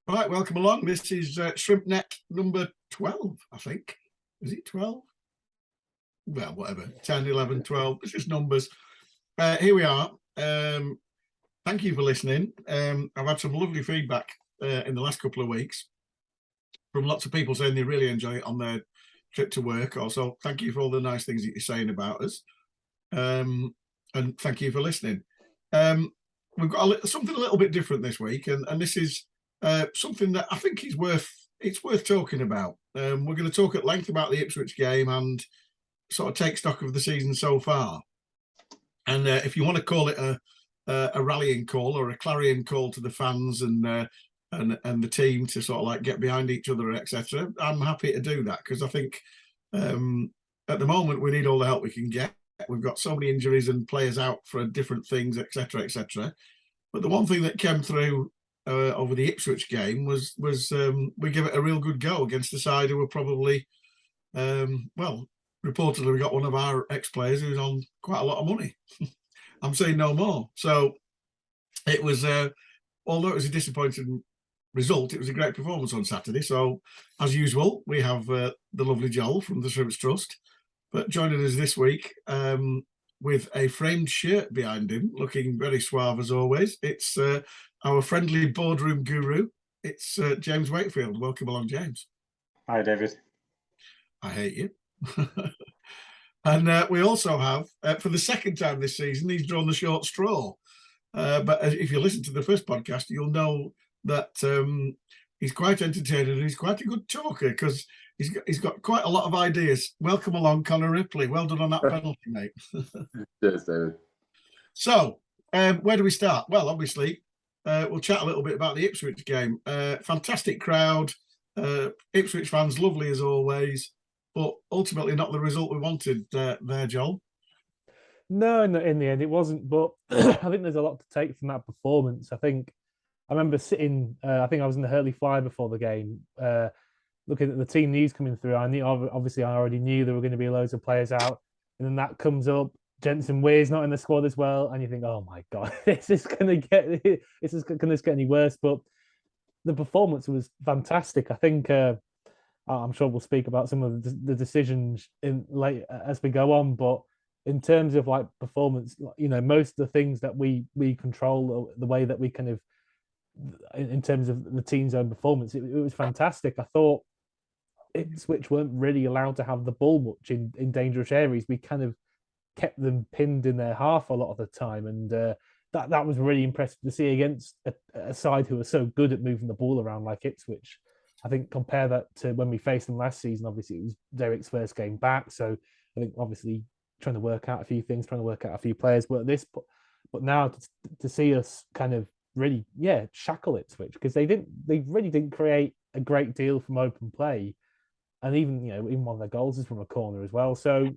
Right, welcome along. This is ShrimpNet number 12, I think. Is it 12? Well, whatever. 10, 11, 12. It's just numbers. Here we are. Thank you for listening. I've had some lovely feedback in the last couple of weeks from lots of people saying they really enjoy it on their trip to work. Also, thank you for all the nice things that you're saying about us. And thank you for listening. We've got something a little bit different this week, and this is something that I think is worth talking about. We're going to talk at length about the Ipswich game and sort of take stock of the season so far. And if you want to call it a rallying call or a clarion call to the fans and the team to sort of like get behind each other, etc., I'm happy to do that, because I think at the moment we need all the help we can get. We've got so many injuries and players out for different things, etc., etc. But the one thing that came through over the Ipswich game was we give it a real good go against a side who were probably, reportedly we got one of our ex-players who's on quite a lot of money. I'm saying no more. So it was, although it was a disappointing result, it was a great performance on Saturday. So as usual, we have the lovely Joel from the Shrimps Trust, but joining us this week with a framed shirt behind him, looking very suave as always. It's our friendly boardroom guru. It's James Wakefield. Welcome along, James. Hi, David. I hate you. And we also have, for the second time this season, he's drawn the short straw. But if you listen to the first podcast, you'll know that he's quite entertaining and he's quite a good talker, because he's got quite a lot of ideas. Welcome along, Connor Ripley. Well done on that penalty, mate. Cheers, David. So, where do we start? Well, obviously, we'll chat a little bit about the Ipswich game. Fantastic crowd. Ipswich fans, lovely as always, but ultimately not the result we wanted there, Joel. No, in the end it wasn't, but I think there's a lot to take from that performance. I remember sitting, I think I was in the Hurley Fly before the game, looking at the team news coming through. I already knew there were going to be loads of players out, and then that comes up. Jensen Weir's not in the squad as well, and you think, oh my god, is this going to get any worse? But the performance was fantastic. I think I'm sure we'll speak about some of the decisions in late as we go on, but in terms of like performance, most of the things that we control, the way that we kind of, in terms of the team's own performance, it was fantastic. I thought Ipswich weren't really allowed to have the ball much in dangerous areas. We kind of kept them pinned in their half a lot of the time, and that was really impressive to see against a side who are so good at moving the ball around like Ipswich. I think compare that to when we faced them last season. Obviously, it was Derrick's first game back, so I think obviously trying to work out a few things, trying to work out a few players. But now to see us kind of really, shackle Ipswich, because they really didn't create a great deal from open play, and even one of their goals is from a corner as well. So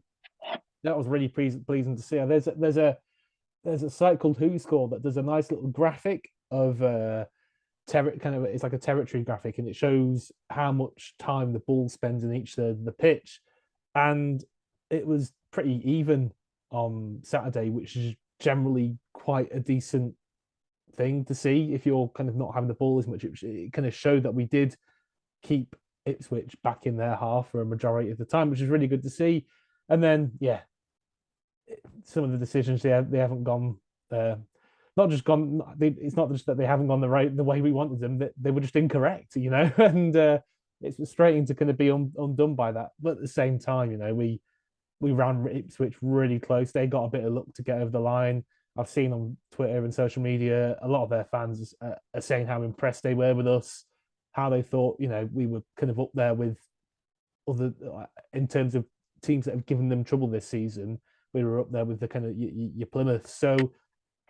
that was really pleasing to see. There's a site called Who Scored that does a nice little graphic of it's like a territory graphic, and it shows how much time the ball spends in each third of the pitch, and it was pretty even on Saturday, which is generally quite a decent thing to see if you're kind of not having the ball as much. It kind of showed that we did keep Ipswich back in their half for a majority of the time, which is really good to see. And then, some of the decisions they haven't gone. It's not just that they haven't gone the way we wanted them. That they were just incorrect, and it's frustrating to kind of be undone by that. But at the same time, we ran Ipswich really close. They got a bit of luck to get over the line. I've seen on Twitter and social media a lot of their fans are saying how impressed they were with us, how they thought we were kind of up there with other in terms of teams that have given them trouble this season. We were up there with the kind of your Plymouth. So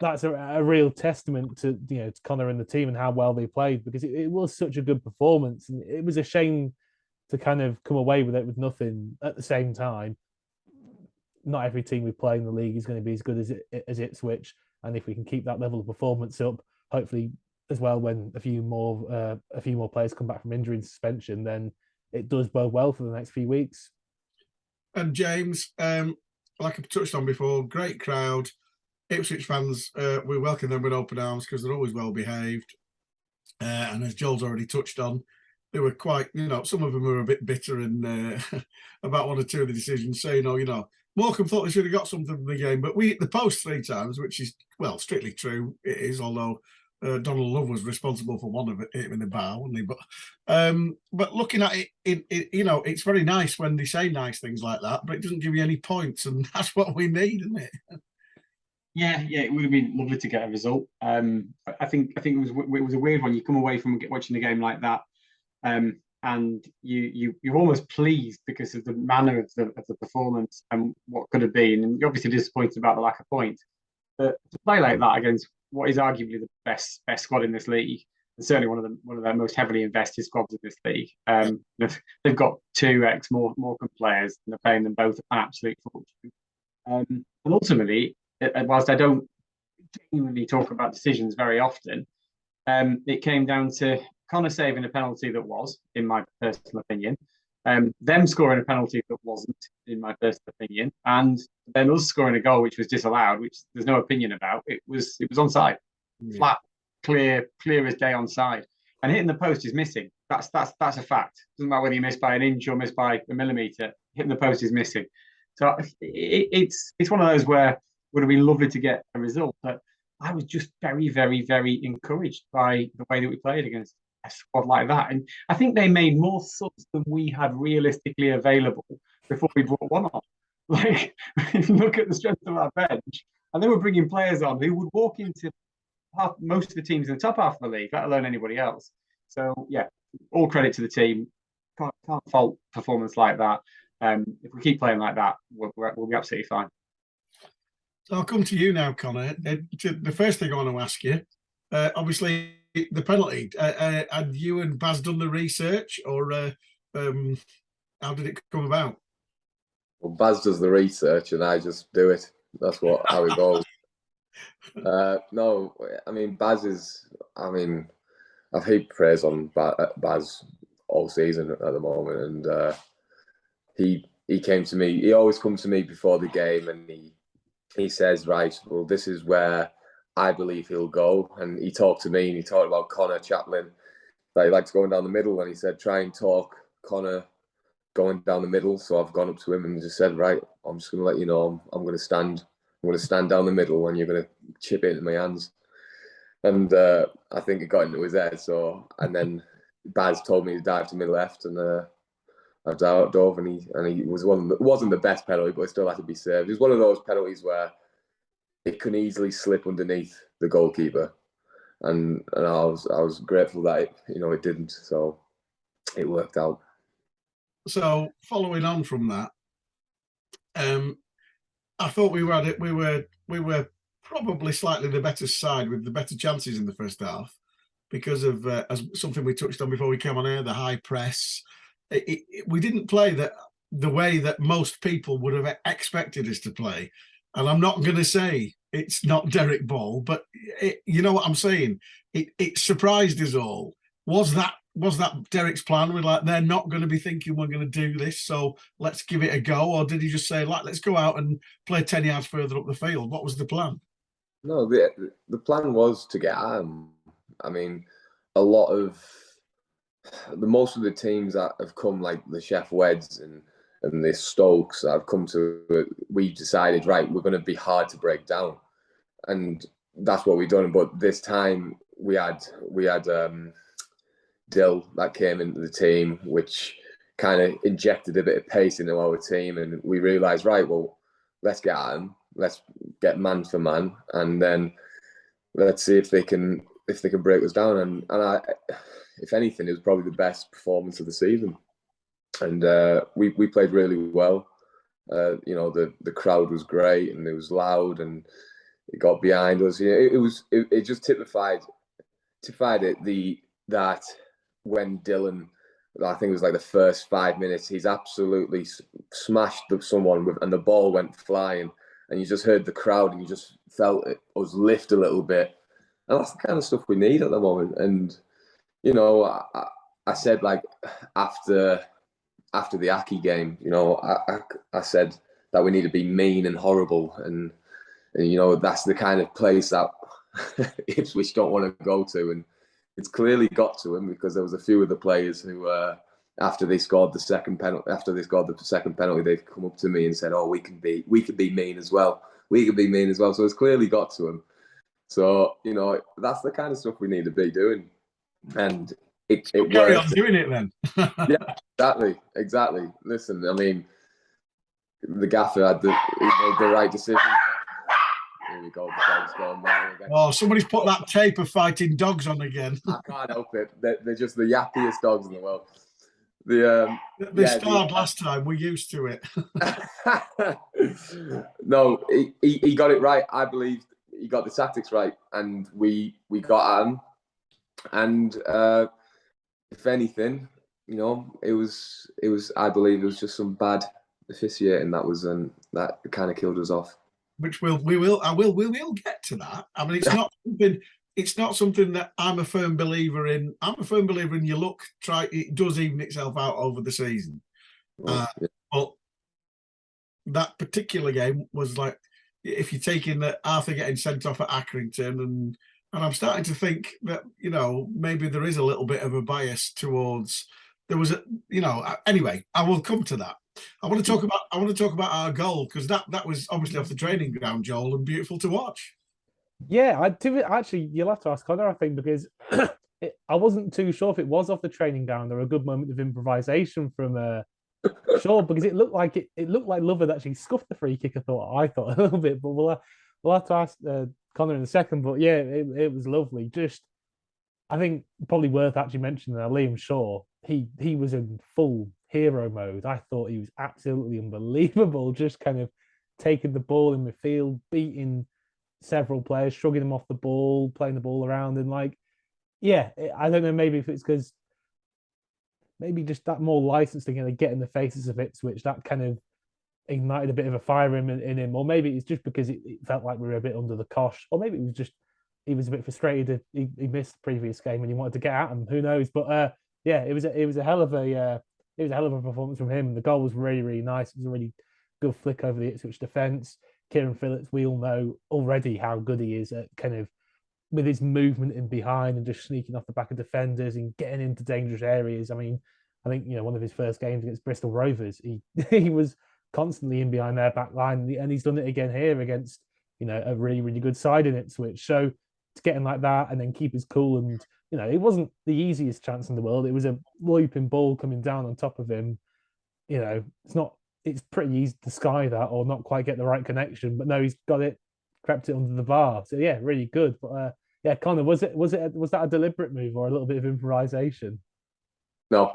that's a real testament to to Connor and the team and how well they played, because it was such a good performance, and it was a shame to kind of come away with it with nothing. At the same time, not every team we play in the league is going to be as good as Ipswich, and if we can keep that level of performance up, hopefully as well, when a few more players come back from injury and suspension, then it does bode well for the next few weeks. And James, like I touched on before, great crowd. Ipswich fans, we welcome them with open arms because they're always well behaved. And as Joel's already touched on, they were quite, some of them were a bit bitter and about one or two of the decisions, saying, Morecambe thought they should have got something from the game, but we hit the post 3 times, which is, well, strictly true. It is, although Donald Love was responsible for one of it, hitting the bar, wasn't he? But looking at it, it's very nice when they say nice things like that, but it doesn't give you any points, and that's what we need, isn't it? Yeah, it would have been lovely to get a result. I think it was a weird one. You come away from watching the game like that, and you're almost pleased because of the manner of the performance and what could have been, and you're obviously disappointed about the lack of points. But to play like that against what is arguably the best squad in this league, and certainly one of their most heavily invested squads in this league, they've got 2 Morecambe players, and they're paying them both an absolute fortune. And ultimately, whilst I don't genuinely talk about decisions very often, it came down to Connor saving a penalty that was, in my personal opinion, them scoring a penalty that wasn't, in my personal opinion, and then us scoring a goal which was disallowed, which there's no opinion about. It was onside, flat, clear as day onside, and hitting the post is missing. That's a fact. Doesn't matter whether you miss by an inch or miss by a millimetre. Hitting the post is missing. So it's one of those where it would have been lovely to get a result, but I was just very, very, very encouraged by the way that we played against a squad like that. And I think they made more subs than we had realistically available before we brought one on. Like, if you look at the strength of our bench, and they were bringing players on who would walk into most of the teams in the top half of the league, let alone anybody else. So, yeah, all credit to the team. Can't fault performance like that. If we keep playing like that, we'll be absolutely fine. So I'll come to you now, Connor. The first thing I want to ask you, obviously, the penalty. Had you and Baz done the research, or how did it come about? Well, Baz does the research, and I just do it. That's how it goes. No, I mean, Baz is. I mean, I've heaped praise on Baz all season at the moment, and he came to me. He always comes to me before the game, and he says, right, well, this is where I believe he'll go. And he talked to me, and he talked about Connor Chaplin, that he likes going down the middle, and he said, try and talk Connor going down the middle. So I've gone up to him and just said, right, I'm just going to let you know I'm going to stand down the middle, and you're going to chip it into my hands. And I think it got into his head. So, and then Baz told me to dive to mid left, and I dove, and he was wasn't the best penalty, but it still had to be served. It was one of those penalties where it can easily slip underneath the goalkeeper, and I was grateful that it didn't. So it worked out. So following on from that, I thought we were probably slightly the better side with the better chances in the first half because of as something we touched on before we came on air, the high press. We didn't play the way that most people would have expected us to play. And I'm not going to say it's not Derek Ball, but you know what I'm saying? It surprised us all. Was that Derek's plan? We're like, they're not going to be thinking we're going to do this, so let's give it a go. Or did he just say, like, let's go out and play 10 yards further up the field? What was the plan? No, the plan was to get at him. I mean, most of the teams that have come, like the Chef Weds and the Stokes that have come to it, we decided, right, we're going to be hard to break down. And that's what we've done. But this time we had Dill that came into the team, which kind of injected a bit of pace into our team. And we realised, right, well, let's get at him. Let's get man for man. And then let's see if they can break us down. And I, if anything, it was probably the best performance of the season. And we played really well. The crowd was great, and it was loud, and it got behind us. It just typified it that when Dylan, I think it was like the first 5 minutes, he's absolutely smashed someone and the ball went flying, and you just heard the crowd, and you just felt it was lift a little bit, and that's the kind of stuff we need at the moment. And I said, like, after the Aki game, I said that we need to be mean and horrible, and that's the kind of place that Ipswich don't want to go to. And it's clearly got to him, because there was a few of the players who, after they scored the second penalty, they'd come up to me and said, "Oh, we can be mean as well. We can be mean as well." So it's clearly got to him. So, you know, that's the kind of stuff we need to be doing, and it Carry works. on doing it then. Yeah, exactly. Listen, I mean, the gaffer had he made the right decision. Here we go. The dog's going back again. Oh, somebody's put that tape of fighting dogs on again. I can't help it. They're just the yappiest dogs in the world. They starred last time. We're used to it. No, he got it right. I believe he got the tactics right, and we got at him. And if anything, you know, it was. I believe it was just some bad officiating that was, that kind of killed us off. Which we will get to that. I mean, it's not something that I'm a firm believer in. I'm a firm believer in it does even itself out over the season. But that particular game was like, if you're taking Arthur getting sent off at Accrington, and I'm starting to think that, you know, maybe there is a little bit of a bias towards, anyway, I will come to that. I want to talk about our goal, because that was obviously off the training ground, Joel, and beautiful to watch. Yeah, actually, you'll have to ask Connor, I think, because I wasn't too sure if it was off the training ground or a good moment of improvisation from Shaw, because it looked like Love had actually scuffed the free kick. I thought a little bit, but we'll have to ask Connor in a second. But yeah, it was lovely. Just, I think probably worth actually mentioning that Liam Shaw, he was in full hero mode. I thought he was absolutely unbelievable, just kind of taking the ball in midfield, beating several players, shrugging them off the ball, playing the ball around, and I don't know, maybe if it's because maybe just that more licensing and get in the faces of Ipswich, that kind of ignited a bit of a fire in him, or maybe it's just because it felt like we were a bit under the cosh, or maybe it was just he was a bit frustrated. He missed the previous game and he wanted to get at him. Who knows? But it was a hell of a performance from him. The goal was really, really nice. It was a really good flick over the Ipswich defence. Kieran Phillips, we all know already how good he is at kind of with his movement in behind and just sneaking off the back of defenders and getting into dangerous areas. I mean, I think, you know, one of his first games against Bristol Rovers, he was constantly in behind their back line, and he's done it again here against, you know, a really, really good side in Ipswich. So to get in like that and then keep his cool, and, you know, it wasn't the easiest chance in the world. It was a looping ball coming down on top of him. You know, it's pretty easy to sky that or not quite get the right connection, but no, he's got it, crept it under the bar. So yeah, really good. But Connor, was that a deliberate move or a little bit of improvisation? No,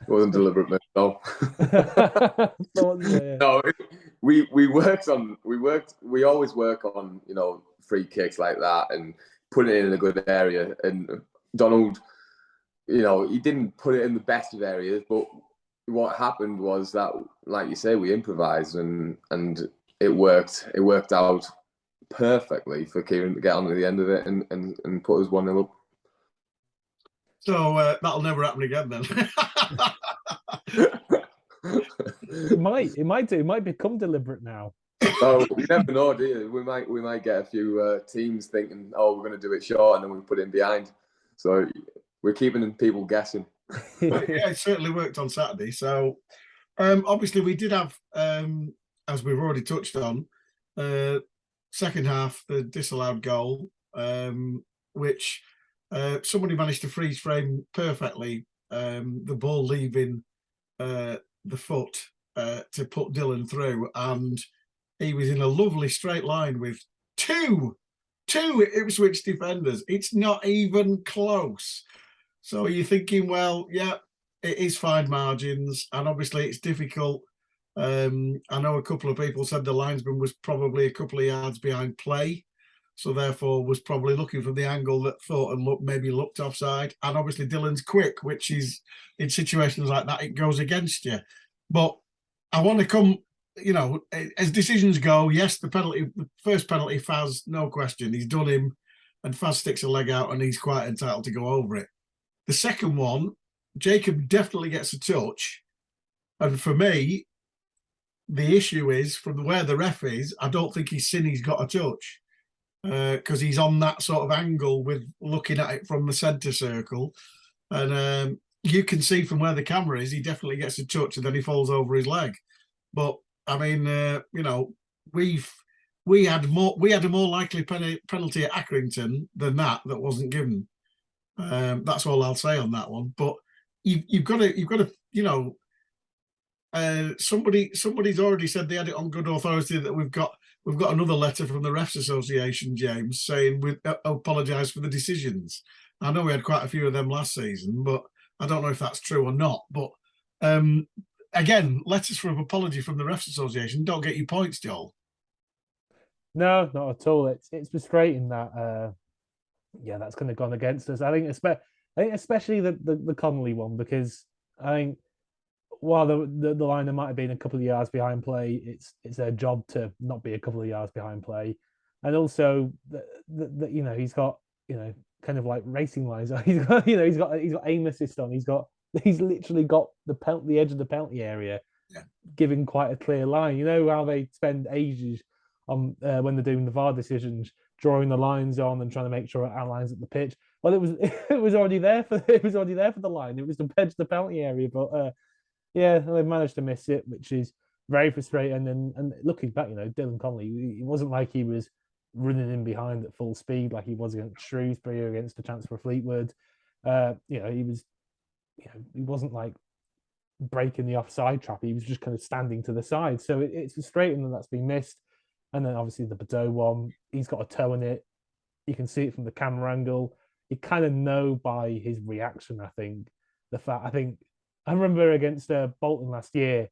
it wasn't deliberate move. No. No, we always work on, you know, free kicks like that and put it in a good area. And Donald, you know, he didn't put it in the best of areas, but what happened was that, like you say, we improvised and it worked. It worked out perfectly for Kieran to get on to the end of it and put us 1-0 up. So that'll never happen again then. It might become deliberate now. Oh, you never know, do you? We might get a few teams thinking, oh, we're going to do it short, and then we put it in behind. So we're keeping people guessing. Yeah, it certainly worked on Saturday. So obviously we did have, as we've already touched on, second half, the disallowed goal, which somebody managed to freeze frame perfectly, the ball leaving the foot to put Dylan through, and he was in a lovely straight line with two Ipswich defenders. It's not even close. So you're thinking, well, yeah, it is fine margins, and obviously it's difficult. I know a couple of people said the linesman was probably a couple of yards behind play, so therefore was probably looking from the angle that thought and maybe looked offside. And obviously Dylan's quick, which is, in situations like that, it goes against you. But I want to come, you know, as decisions go, yes, the first penalty, Faz, no question, he's done him, and Faz sticks a leg out and he's quite entitled to go over it. The second one, Jacob definitely gets a touch. And for me, the issue is, from where the ref is, I don't think he's seen he's got a touch. because he's on that sort of angle with looking at it from the centre circle, and you can see from where the camera is, he definitely gets a touch and then he falls over his leg. But I mean, we had a more likely penalty at Accrington than that wasn't given. That's all I'll say on that one. But you've got to somebody's already said they had it on good authority that we've got another letter from the Refs Association, James, saying we apologise for the decisions. I know we had quite a few of them last season, but I don't know if that's true or not. But again, letters of apology from the Refs Association don't get you points, Joel. No, not at all. It's frustrating that that's kind of gone against us. I think especially the Connolly one, because I think while the liner might have been a couple of yards behind play, it's their job to not be a couple of yards behind play, and also that he's got kind of like racing lines. He's got aim assist on. He's literally got the edge of the penalty area, giving quite a clear line. You know how they spend ages on when they're doing the VAR decisions, drawing the lines on and trying to make sure it outlines at the pitch. Well, it was already there for the line. It was the edge of the penalty area, but they managed to miss it, which is very frustrating. And looking back, Dylan Connolly, it wasn't like he was running in behind at full speed like he was against Shrewsbury or against the chance for Fleetwood. He wasn't like breaking the offside trap. He was just kind of standing to the side. So it's frustrating that's been missed. And then obviously the Bordeaux one, he's got a toe in it. You can see it from the camera angle. You kind of know by his reaction, I think. I remember against Bolton last year,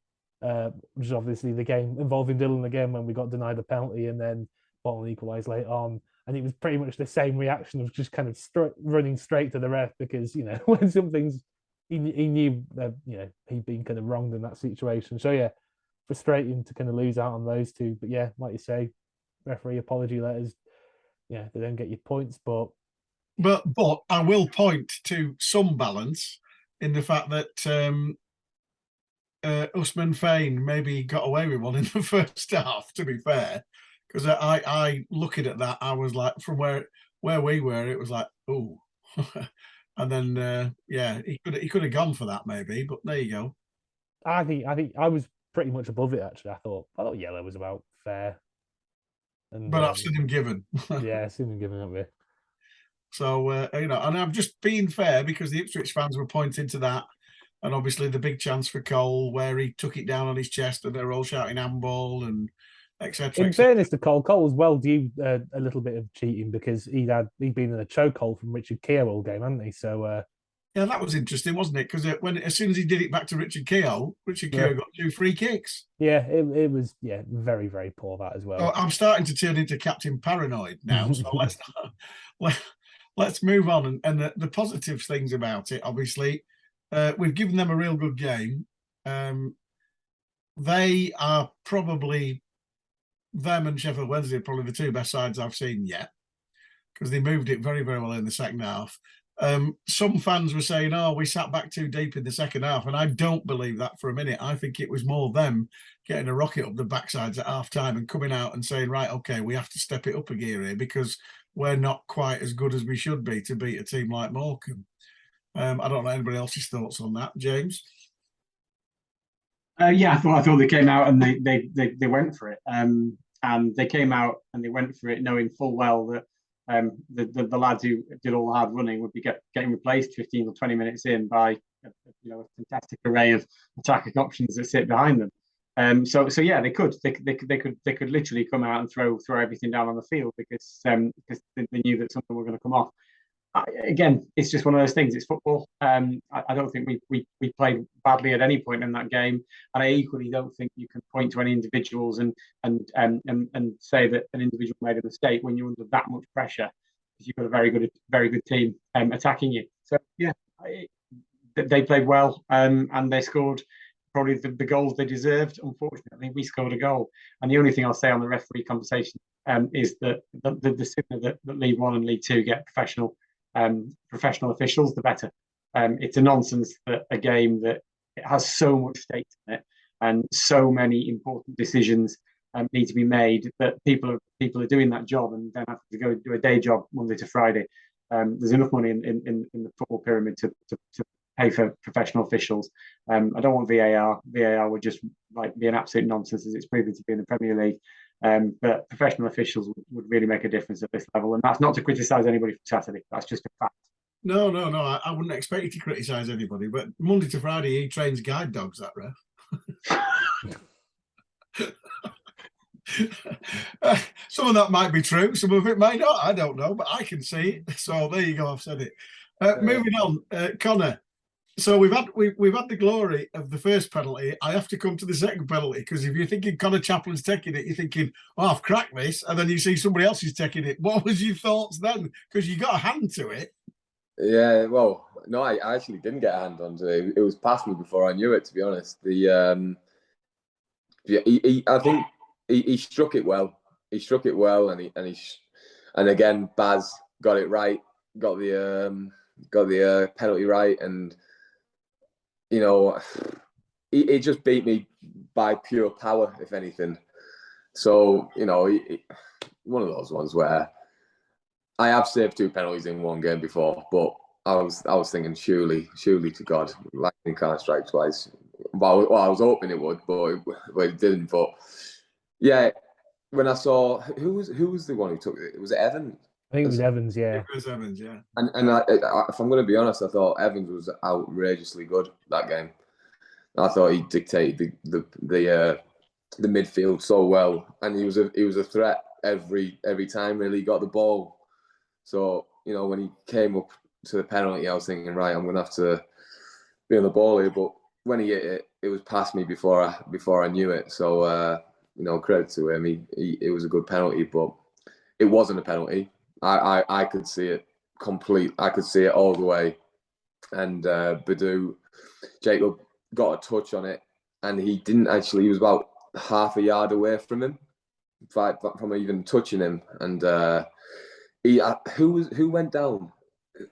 which is obviously the game involving Dylan again, when we got denied a penalty and then Bolton equalised late on. And it was pretty much the same reaction of just kind of running straight to the ref because, when something's, he knew that, he'd been kind of wronged in that situation. So, frustrating to kind of lose out on those two. But like you say, referee apology letters, they don't get you points. But I will point to some balance in the fact that Usman Fain maybe got away with one in the first half, to be fair, because I looking at that, I was like, from where we were, it was like, oh, and then he could have gone for that maybe, but there you go. I think I was pretty much above it actually. I thought yellow was about fair, but I've seen him given. I've seen him given up there. So and I'm just being fair because the Ipswich fans were pointing to that, and obviously the big chance for Cole where he took it down on his chest and they're all shouting handball and etc. In fairness to Cole was well due a little bit of cheating because he'd been in a chokehold from Richard Keogh all game, hadn't he? So that was interesting, wasn't it? Because as soon as he did it back to Richard Keogh got 2 free kicks. Yeah, it was very, very poor that as well. So I'm starting to turn into Captain Paranoid now. So let's move on and the positive things about it. Obviously, we've given them a real good game. They are probably, them and Sheffield Wednesday are probably the 2 best sides I've seen yet because they moved it very, very well in the second half. Some fans were saying, we sat back too deep in the second half, and I don't believe that for a minute. I think it was more them getting a rocket up the backsides at half time and coming out and saying, right, okay, we have to step it up a gear here because we're not quite as good as we should be to beat a team like Morecambe. I don't know anybody else's thoughts on that, James. I thought they came out and they went for it, and they came out and they went for it knowing full well that the lads who did all the hard running would be getting replaced 15 or 20 minutes in by a fantastic array of attacking options that sit behind them. They could literally come out and throw everything down on the field because they knew that something were going to come off. Again, it's just one of those things. It's football. I don't think we played badly at any point in that game, and I equally don't think you can point to any individuals and say that an individual made a mistake when you're under that much pressure because you've got a very good team attacking you. So they played well and they scored probably the goals they deserved. Unfortunately, we scored a goal, and the only thing I'll say on the referee conversation is that the sooner that League One and League Two get professional officials, the better. It's a nonsense that a game that it has so much stake in it and so many important decisions need to be made, that people are doing that job and then have to go do a day job Monday to Friday. There's enough money in the football pyramid to pay for professional officials. I don't want VAR. VAR would just like be an absolute nonsense, as it's proven to be in the Premier League. But professional officials would really make a difference at this level, and that's not to criticise anybody for Saturday. That's just a fact. No. I wouldn't expect you to criticise anybody, but Monday to Friday he trains guide dogs. That ref. Some of that might be true, some of it may not. I don't know, but I can see it. So there you go. I've said it. Moving on, Connor. So we've had the glory of the first penalty. I have to come to the second penalty, because if you're thinking Connor Chaplin's taking it, you're thinking, "Oh, I've cracked this," and then you see somebody else is taking it. What was your thoughts then? Because you got a hand to it. Yeah, well, no, I actually didn't get a hand onto it. It was past me before I knew it, to be honest. I think he struck it well. He struck it well, and again, Baz got it right, got the penalty right, and he just beat me by pure power, if anything. So one of those ones where I have saved 2 penalties in one game before, but I was thinking surely to God, lightning can't strike twice. Well, I was hoping it would, but it didn't. But yeah, when I saw who was the one who took it, was it Evans? I think it was Evans, yeah. It was Evans, yeah. And if I'm going to be honest, I thought Evans was outrageously good that game. I thought he dictated the midfield so well, and he was a threat every time really he got the ball. So when he came up to the penalty, I was thinking, right, I'm going to have to be on the ball here. But when he hit it, it was past me before I knew it. So credit to him. It was a good penalty, but it wasn't a penalty. I could see it complete. I could see it all the way. And Jacob got a touch on it, and he didn't actually. He was about half a yard away from him, from even touching him. And who went down?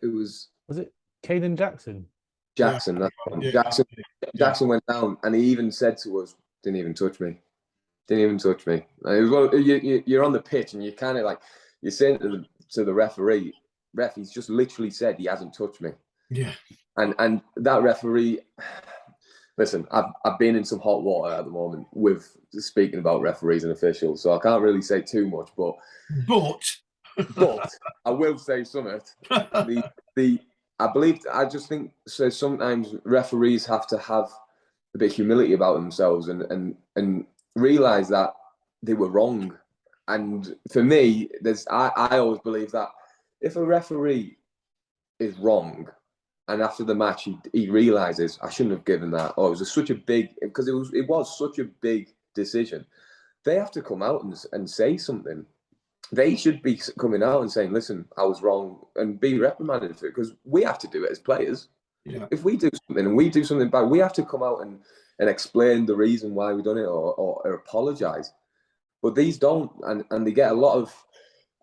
It was it Caden Jackson? Jackson. Yeah. Jackson went down, and he even said to us, "Didn't even touch me. Didn't even touch me." And it was you're on the pitch, and you kind of like you're saying to the referee, "Ref, he's just literally said he hasn't touched me." Yeah. And that referee. Listen, I've been in some hot water at the moment with speaking about referees and officials, so I can't really say too much. But I will say something. I just think so. Sometimes referees have to have a bit of humility about themselves and realize that they were wrong. And for me, I always believe that if a referee is wrong, and after the match he realizes I shouldn't have given that, or it was such a big, because it was such a big decision, they have to come out and say something. They should be coming out and saying, "Listen, I was wrong," and be reprimanded for it, because we have to do it as players. Yeah. If we do something and we do something bad, we have to come out and explain the reason why we've done it, or apologise. But these don't, and they get a lot of,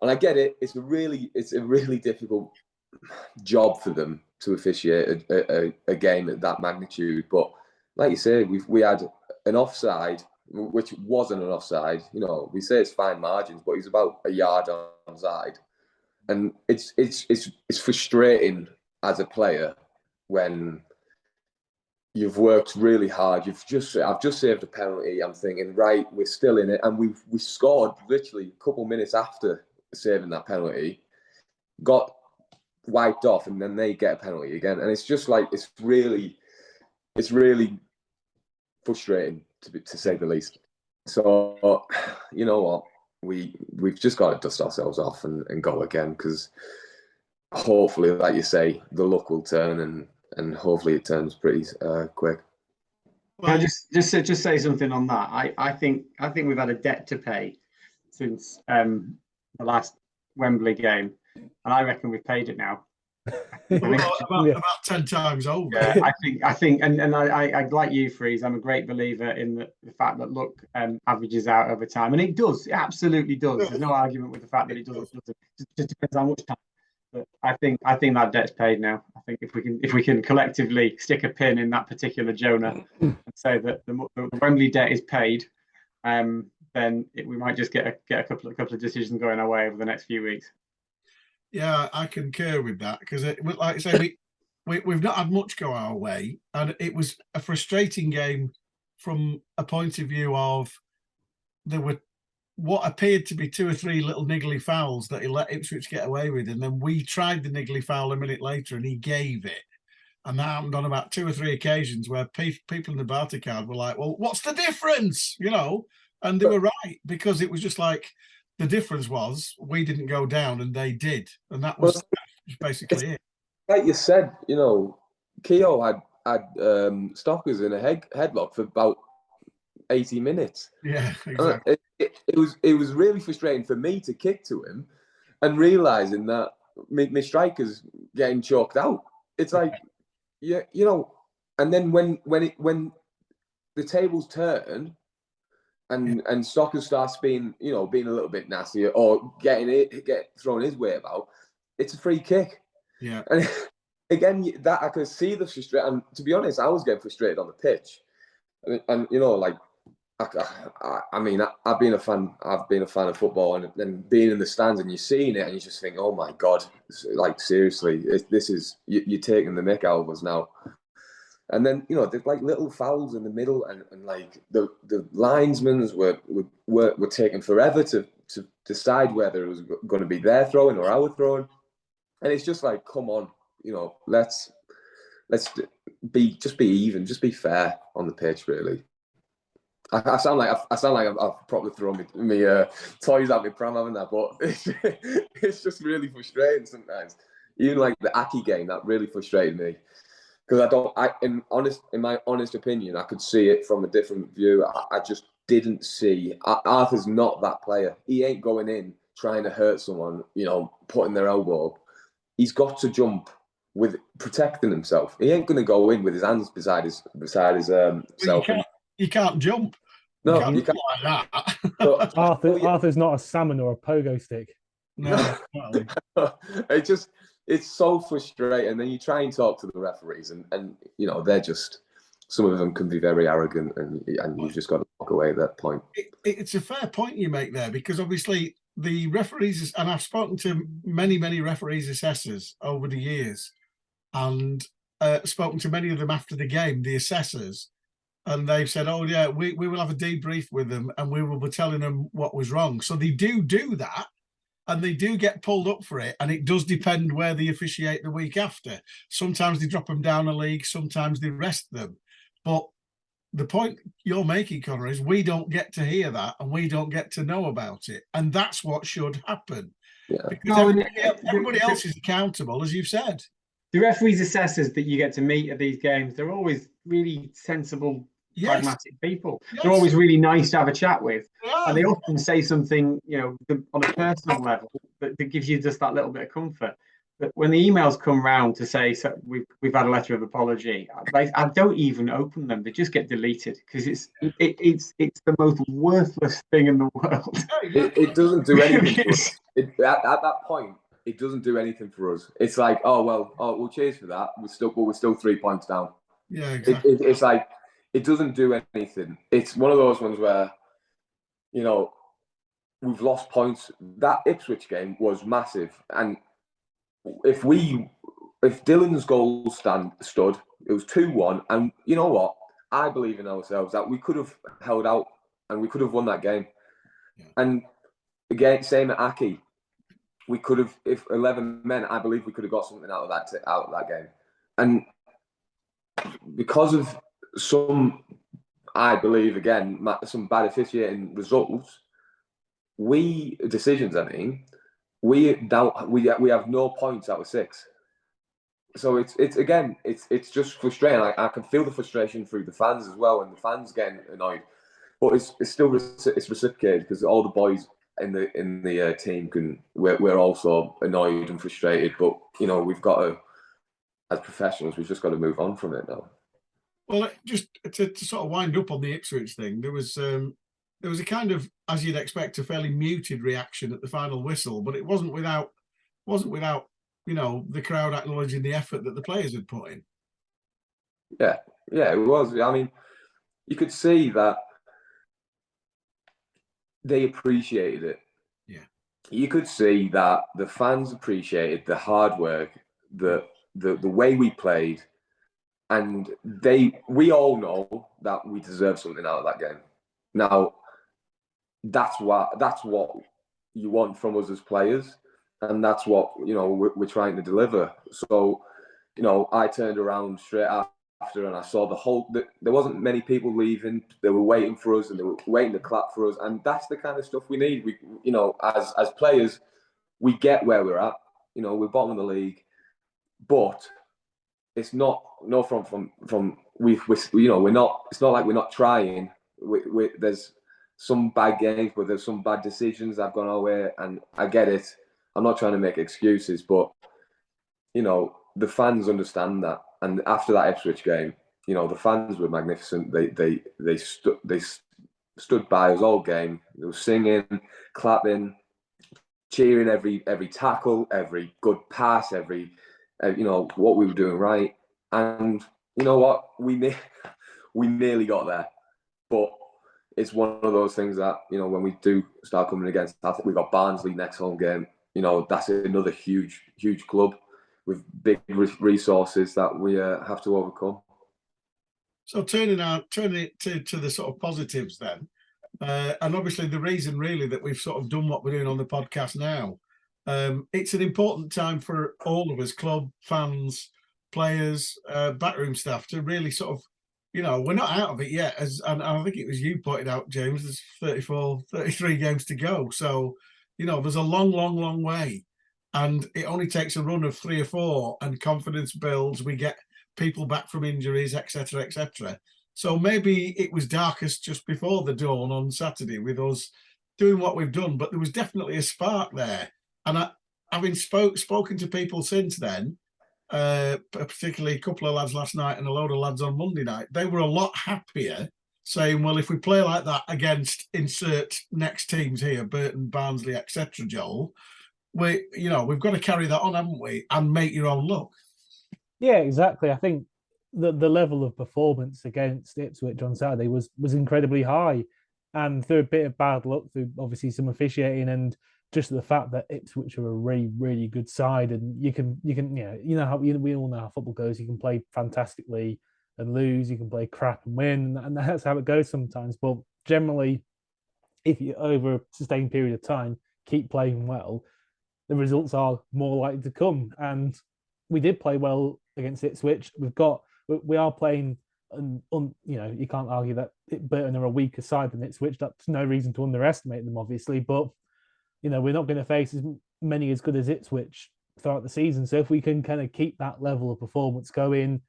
and I get it. It's a really difficult job for them to officiate a game at that magnitude. But like you say, we had an offside, which wasn't an offside. We say it's fine margins, but he's about a yard onside, and it's frustrating as a player when you've worked really hard. I've just saved a penalty. I'm thinking, right, we're still in it, and we scored literally a couple minutes after saving that penalty, got wiped off, and then they get a penalty again, and it's just like it's really frustrating to say the least. So you know what, we've just got to dust ourselves off and go again, because hopefully, like you say, the luck will turn, and hopefully it turns pretty quick. Well, I just say something on that. I think we've had a debt to pay since the last Wembley game, and I reckon we've paid it now. about 10 times over. Yeah, I think, and I like you, Freeze. I'm a great believer in the fact that luck averages out over time, and it does. It absolutely does. There's no argument with the fact that it doesn't. It just depends how much time. But I think that debt's paid now. I think if we can collectively stick a pin in that particular Jonah and say that the Wembley debt is paid, then we might just get a couple of decisions going our way over the next few weeks. Yeah, I concur with that because, like I say, we've not had much go our way, and it was a frustrating game from a point of view of there were what appeared to be 2 or 3 little niggly fouls that he let Ipswich get away with, and then we tried the niggly foul a minute later, and he gave it. And that happened on about 2 or 3 occasions where people in the Barty card were like, "Well, what's the difference?" You know, and they were right because it was just like the difference was we didn't go down and they did, and that was basically it. Like you said, you know, Keogh had Stockers in a headlock for about 80 minutes. Yeah, exactly. It was really frustrating for me to kick to him and realizing that my striker's getting choked out. It's like, yeah, you know, and then when the tables turn and Stockers starts being a little bit nasty or get thrown his way about, it's a free kick. Yeah. And again, that I could see the frustration. And to be honest, I was getting frustrated on the pitch. And you know, like, I mean, I've been a fan of football, and then being in the stands and you're seeing it, and you just think, oh my God, like seriously, this is you're taking the mick out of us now. And then, you know, there's like little fouls in the middle, and like the linesmen were taking forever to decide whether it was going to be their throwing or our throwing, and it's just like, come on, you know, let's be even, just be fair on the pitch, really. I sound like I've probably thrown me toys at me pram, haven't I? But it's just really frustrating sometimes. Even like the Aki game, that really frustrated me because in my honest opinion, I could see it from a different view. I just didn't see. Arthur's not that player. He ain't going in trying to hurt someone, you know, putting their elbow up. He's got to jump with protecting himself. He ain't going to go in with his hands beside his self. You can't jump. No, you can't like that. Arthur's not a salmon or a pogo stick. No, it's so frustrating. And then you try and talk to the referees, and you know, they're just, some of them can be very arrogant, and you've just got to walk away at that point. It's a fair point you make there, because obviously the referees, and I've spoken to many referees assessors over the years, and spoken to many of them after the game, the assessors. And they've said, oh, yeah, we will have a debrief with them and we will be telling them what was wrong. So they do that, and they do get pulled up for it. And it does depend where they officiate the week after. Sometimes they drop them down a league, sometimes they rest them. But the point you're making, Connor, is we don't get to hear that and we don't get to know about it. And that's what should happen. Yeah. Because everybody else is accountable, as you've said. The referees, assessors that you get to meet at these games, they're always really sensible, pragmatic people. Yes. They're always really nice to have a chat with. Yeah. And they often say something, you know, on a personal level that gives you just that little bit of comfort. But when the emails come round to say, so we've had a letter of apology, I don't even open them. They just get deleted because it's the most worthless thing in the world. It doesn't do anything for us. At that point, it doesn't do anything for us. It's like, well, cheers for that. We're still 3 points down. Yeah, exactly. It's like, it doesn't do anything. It's one of those ones where, you know, we've lost points. That Ipswich game was massive, and if Dylan's goal stood, it was 2-1, and you know what? I believe in ourselves that we could have held out and we could have won that game. Yeah. And again, same at Aki. We could have, if 11 men, I believe we could have got something out of that game. And because of some, I believe, again, some bad officiating results, decisions, I mean, we have no points out of 6. So it's just frustrating. I can feel the frustration through the fans as well, and the fans getting annoyed. But it's still reciprocated because all the boys in the team we're also annoyed and frustrated. But you know, we've got to, as professionals, we've just got to move on from it now. Well, just to sort of wind up on the Ipswich thing, there was a kind of, as you'd expect, a fairly muted reaction at the final whistle, but it wasn't without you know, the crowd acknowledging the effort that the players had put in. Yeah, it was. I mean, you could see that they appreciated it. Yeah. You could see that the fans appreciated the hard work, the way we played, and we all know that we deserve something out of that game. Now, that's what you want from us as players, and that's what we're trying to deliver. So, I turned around straight after and I saw there wasn't many people leaving. They were waiting for us and they were waiting to clap for us, and that's the kind of stuff we need. We, as players, we get where we're at. We're bottom of the league, but it's not we're not. It's not like we're not trying. There's some bad games, but there's some bad decisions that have gone our way, and I get it. I'm not trying to make excuses, but the fans understand that. And after that Ipswich game, the fans were magnificent. They stood by us all game. They were singing, clapping, cheering every tackle, every good pass, every what we were doing right. And you know what, we nearly got there, but it's one of those things that when we do start coming against, I think we got Barnsley next home game. That's another huge club with big resources that we have to overcome. So turning it to the sort of positives then, and obviously the reason really that we've sort of done what we're doing on the podcast now, it's an important time for all of us, club fans, players, backroom staff, to really sort of, we're not out of it yet. And I think it was you pointed out, James, there's 33 games to go. So, there's a long way. And it only takes a run of 3 or 4 and confidence builds. We get people back from injuries, etc., etc. So maybe it was darkest just before the dawn on Saturday with us doing what we've done, but there was definitely a spark there. And having spoken to people since then, particularly a couple of lads last night and a load of lads on Monday night, they were a lot happier, saying, well, if we play like that against insert next teams here, Burton, Barnsley, etc., Joel, we've got to carry that on, haven't we, and make your own luck. Yeah, exactly. I think the level of performance against Ipswich on Saturday was incredibly high, and through a bit of bad luck, through obviously some officiating, and just the fact that Ipswich are a really, really good side, and you can how we all know how football goes. You can play fantastically and lose. You can play crap and win, and that's how it goes sometimes. But generally, if you over a sustained period of time keep playing well, the results are more likely to come. And we did play well against Ipswich. We are playing, and you can't argue that Burton are a weaker side than Ipswich. That's no reason to underestimate them, obviously. But we're not going to face as many as good as Ipswich throughout the season. So if we can kind of keep that level of performance going,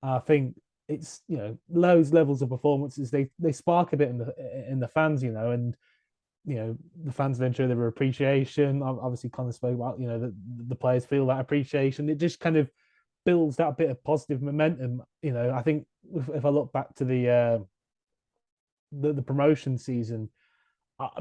I think it's those levels of performances they spark a bit in the fans, and the fans then show their appreciation. Obviously, Connor spoke about the players feel that appreciation. It just kind of builds that bit of positive momentum. I think if I look back to the promotion season,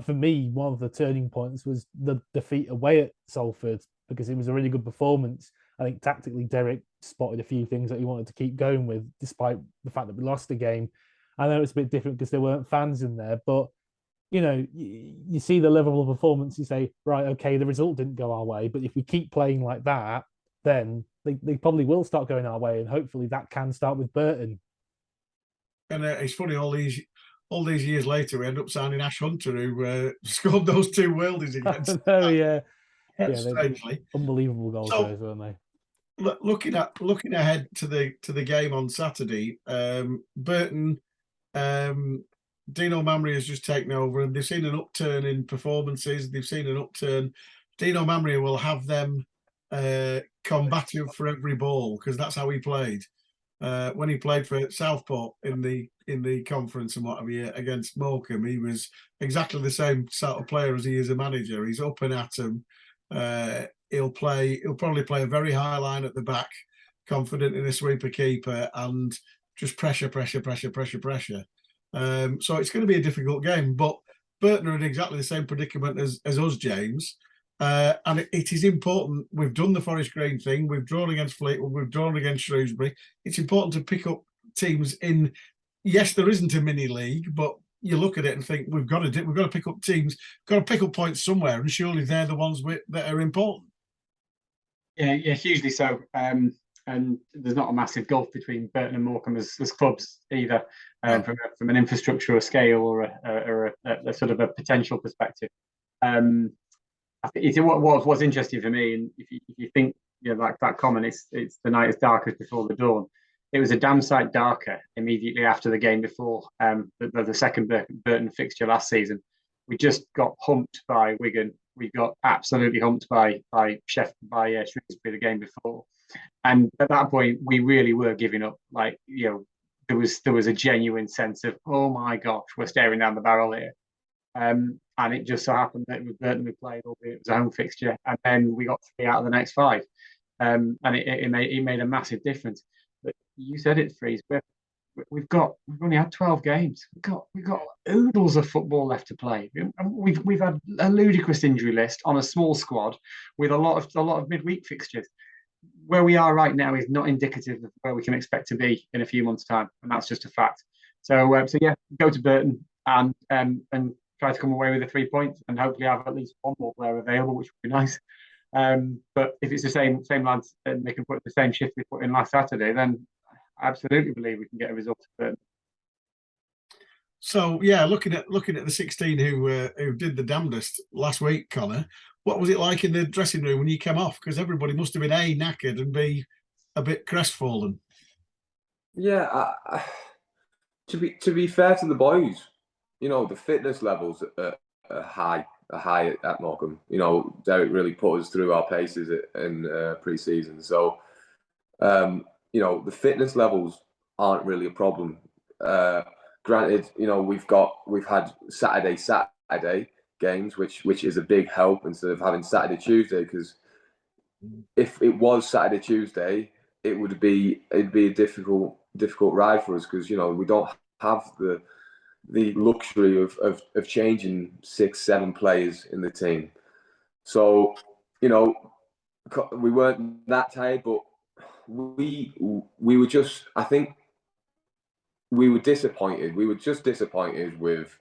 for me, one of the turning points was the defeat away at Salford, because it was a really good performance. I think tactically, Derek spotted a few things that he wanted to keep going with, despite the fact that we lost the game. I know it's a bit different because there weren't fans in there, but you see the level of performance, you say, right, okay, the result didn't go our way, but if we keep playing like that, then they probably will start going our way, and hopefully that can start with Burton. And it's funny, all these years later, we end up signing Ash Hunter, who scored those 2 worldies against. Oh yeah, strangely, unbelievable goals, those, weren't they? Looking ahead to the game on Saturday, Burton, Dino Mamrie has just taken over, and they've seen an upturn in performances. They've seen an upturn. Dino Mamrie will have them combative for every ball, because that's how he played. When he played for Southport in the conference and whatever against Morecambe, he was exactly the same sort of player as he is a manager. He's up and at him. He'll probably play a very high line at the back, confident in a sweeper keeper, and just pressure. So it's going to be a difficult game, but Burton are in exactly the same predicament as us, James. And it is important. We've done the Forest Green thing. We've drawn against Fleetwood. We've drawn against Shrewsbury. It's important to pick up teams in. Yes, there isn't a mini league, but you look at it and think we've got to pick up teams, got to pick up points somewhere, and surely they're the ones that are important. Yeah, hugely so. And there's not a massive gulf between Burton and Morecambe as clubs either, from an infrastructure or scale or a sort of a potential perspective. I think what's interesting for me, and if you think, like that comment, it's the night is darkest before the dawn. It was a damn sight darker immediately after the game before the second Burton fixture last season. We just got humped by Wigan. We got absolutely humped by Shrewsbury the game before, and at that point we really were giving up. Like, there was a genuine sense of, oh my gosh, we're staring down the barrel here. And it just so happened that it was Burton we played, albeit it was a home fixture, and then we got 3 out of the next 5, and it made a massive difference. But you said it, Freeze. We've only had 12 games. We've got oodles of football left to play. We've had a ludicrous injury list on a small squad with a lot of midweek fixtures. Where we are right now is not indicative of where we can expect to be in a few months' time, and that's just a fact. So yeah, go to Burton and try to come away with the 3 points, and hopefully have at least one more player available, which would be nice. But if it's the same lads and they can put the same shift we put in last Saturday, then I absolutely believe we can get a result at Burton. So yeah, looking at the 16 who did the damnedest last week, Connor, what was it like in the dressing room when you came off? Because everybody must have been A, knackered, and B, a bit crestfallen. Yeah, to be fair to the boys, the fitness levels are high at Morecambe. Derek really put us through our paces in pre-season. So, the fitness levels aren't really a problem. Granted, we've had Saturday games, which is a big help instead of having Saturday Tuesday. Because if it was Saturday Tuesday, it'd be a difficult ride for us, because we don't have the luxury of changing 6-7 players in the team. So we weren't that tired, but we were just, I think we were disappointed. We were just disappointed with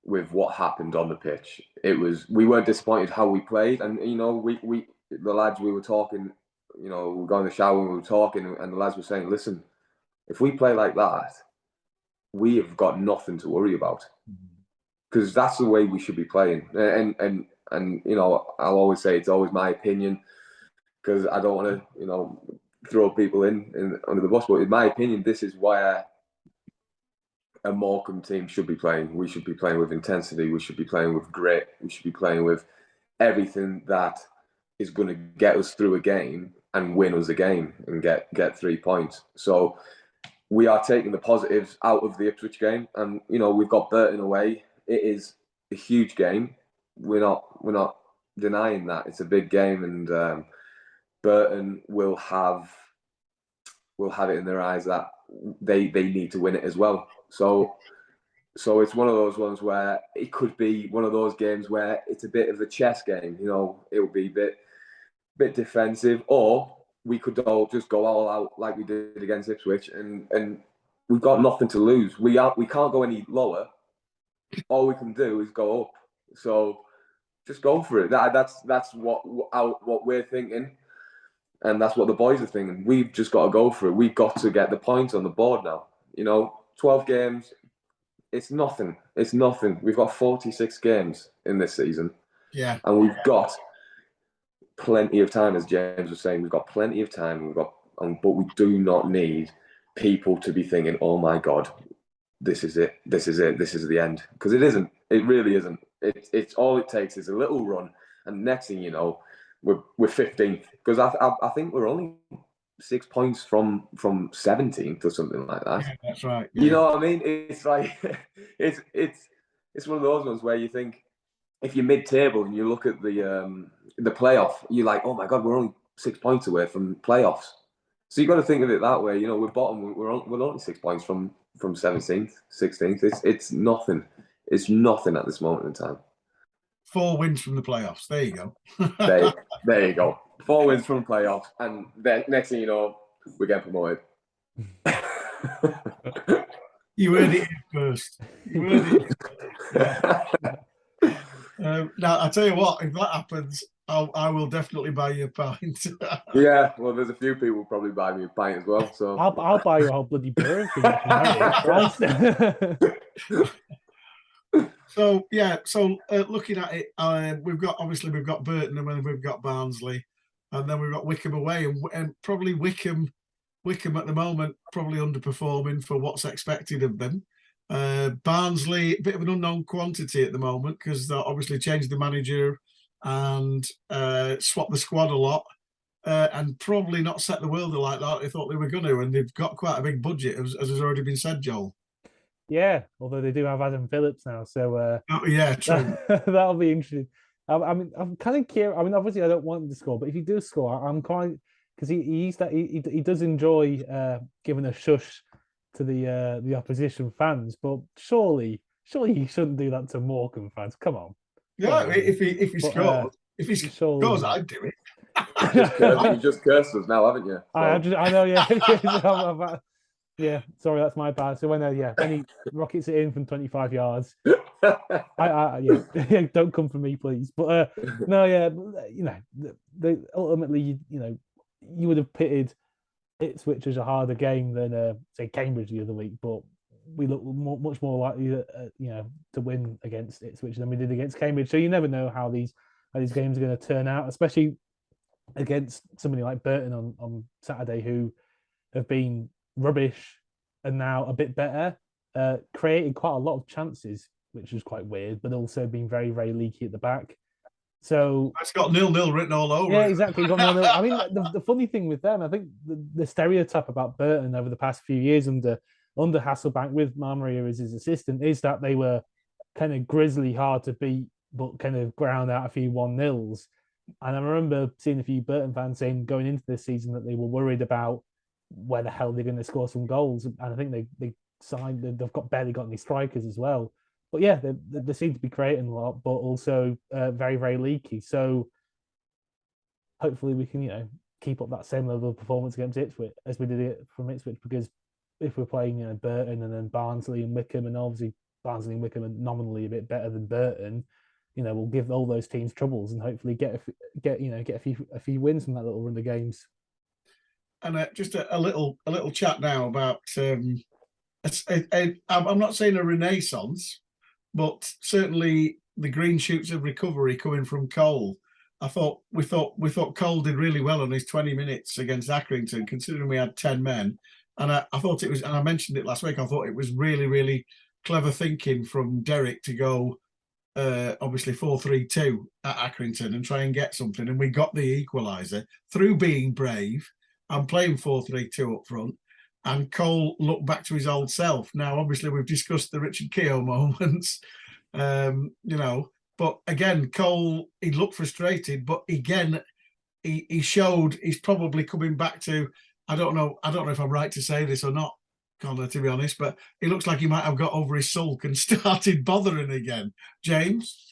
what happened on the pitch. We weren't disappointed how we played, and we the lads, we were talking, we were going to the shower and we were talking, and the lads were saying, listen, if we play like that, we have got nothing to worry about, because that's the way we should be playing. And I'll always say it's always my opinion, because I don't want to throw people in under the bus, but in my opinion, this is why a Morecambe team should be playing. We should be playing with intensity. We should be playing with grit. We should be playing with everything that is going to get us through a game and win us a game and get 3 points. So we are taking the positives out of the Ipswich game, and we've got Burton away. It is a huge game. We're not denying that. It's a big game, and Burton will have it in their eyes that they need to win it as well. So it's one of those ones where it could be one of those games where it's a bit of a chess game. It will be a bit defensive, or we could all just go all out like we did against Ipswich, and we've got nothing to lose. We can't go any lower. All we can do is go up. So just go for it. That's what we're thinking, and that's what the boys are thinking. We've just got to go for it. We've got to get the points on the board now. 12 games, it's nothing. It's nothing. We've got 46 games in this season. Yeah. And we've got plenty of time, as James was saying. We've got plenty of time. But we do not need people to be thinking, oh my God, this is it. This is it. This is the end. Because it isn't. It really isn't. It's all it takes is a little run. And next thing you know, we're 15th. Because I think we're only 6 points from 17th or something like that. Yeah, that's right. Yeah. You know what I mean? It's like it's one of those ones where you think, if you're mid-table and you look at the playoff, you're like, oh my God, we're only 6 points away from playoffs. So you've got to think of it that way. We're bottom. We're only 6 points from 17th, 16th. It's nothing. It's nothing at this moment in time. 4 wins from the playoffs. There you go. there you go. 4 wins from the playoffs, and then next thing you know, we're getting promoted. You heard it here first. You heard it. Now, I tell you what, if that happens, I will definitely buy you a pint. Yeah, well, there's a few people who probably buy me a pint as well. So I'll buy you a whole bloody brew if we get married. Christ. So yeah, so looking at it, we've got Burton and then we've got Barnsley, and then we've got Wickham away, and probably Wickham at the moment probably underperforming for what's expected of them. Barnsley, a bit of an unknown quantity at the moment because they obviously changed the manager and swapped the squad a lot, and probably not set the world alight like they thought they were going to, and they've got quite a big budget, as has already been said, Joel. Yeah, although they do have Adam Phillips now, so Oh yeah, true. that'll be interesting. I mean, I'm kind of curious. I mean, obviously, I don't want him to score, but if he does score, I'm quite because he does enjoy giving a shush to the opposition fans. But surely he shouldn't do that to Morecambe fans. Come on. Yeah, if he scores, I'd do it. You just cursed us now, haven't you? So. I know, yeah. Yeah, sorry, that's my bad. So when he rockets it in from 25 yards, don't come for me, please. But no, yeah, you know, ultimately, you would have pitted Ipswich as a harder game than say Cambridge the other week, but we look much more likely, to win against Ipswich than we did against Cambridge. So you never know how these games are going to turn out, especially against somebody like Burton on Saturday, who have been rubbish and now a bit better, created quite a lot of chances, which was quite weird, but also been very, very leaky at the back. So it's got 0-0 written all over. Yeah, exactly. Got 0-0. I mean, the funny thing with them, I think the stereotype about Burton over the past few years under Hasselbank with Marmaria as his assistant is that they were kind of grisly, hard to beat, but kind of ground out a few 1-0s. And I remember seeing a few Burton fans saying going into this season that they were worried about where the hell they're going to score some goals. And I think they've barely got any strikers as well. But yeah, they seem to be creating a lot, but also very, very leaky. So hopefully we can, keep up that same level of performance against Ipswich as we did it from Ipswich. Because if we're playing, Burton and then Barnsley and Wickham, and obviously Barnsley and Wickham are nominally a bit better than Burton, we'll give all those teams troubles and hopefully get a few wins from that little run of games. And just a little chat now about I'm not saying a renaissance, but certainly the green shoots of recovery coming from Cole. We thought Cole did really well on his 20 minutes against Accrington, considering we had 10 men. And I thought it was, and I mentioned it last week, I thought it was really, really clever thinking from Derek to go obviously 4-3-2 at Accrington and try and get something. And we got the equaliser through being brave and playing 4-3-2 up front. And Cole looked back to his old self. Now, obviously, we've discussed the Richard Keogh moments, but again, Cole, he looked frustrated, but again, he showed he's probably coming back to, I don't know if I'm right to say this or not, Connor, to be honest, but it looks like he might have got over his sulk and started bothering again. James?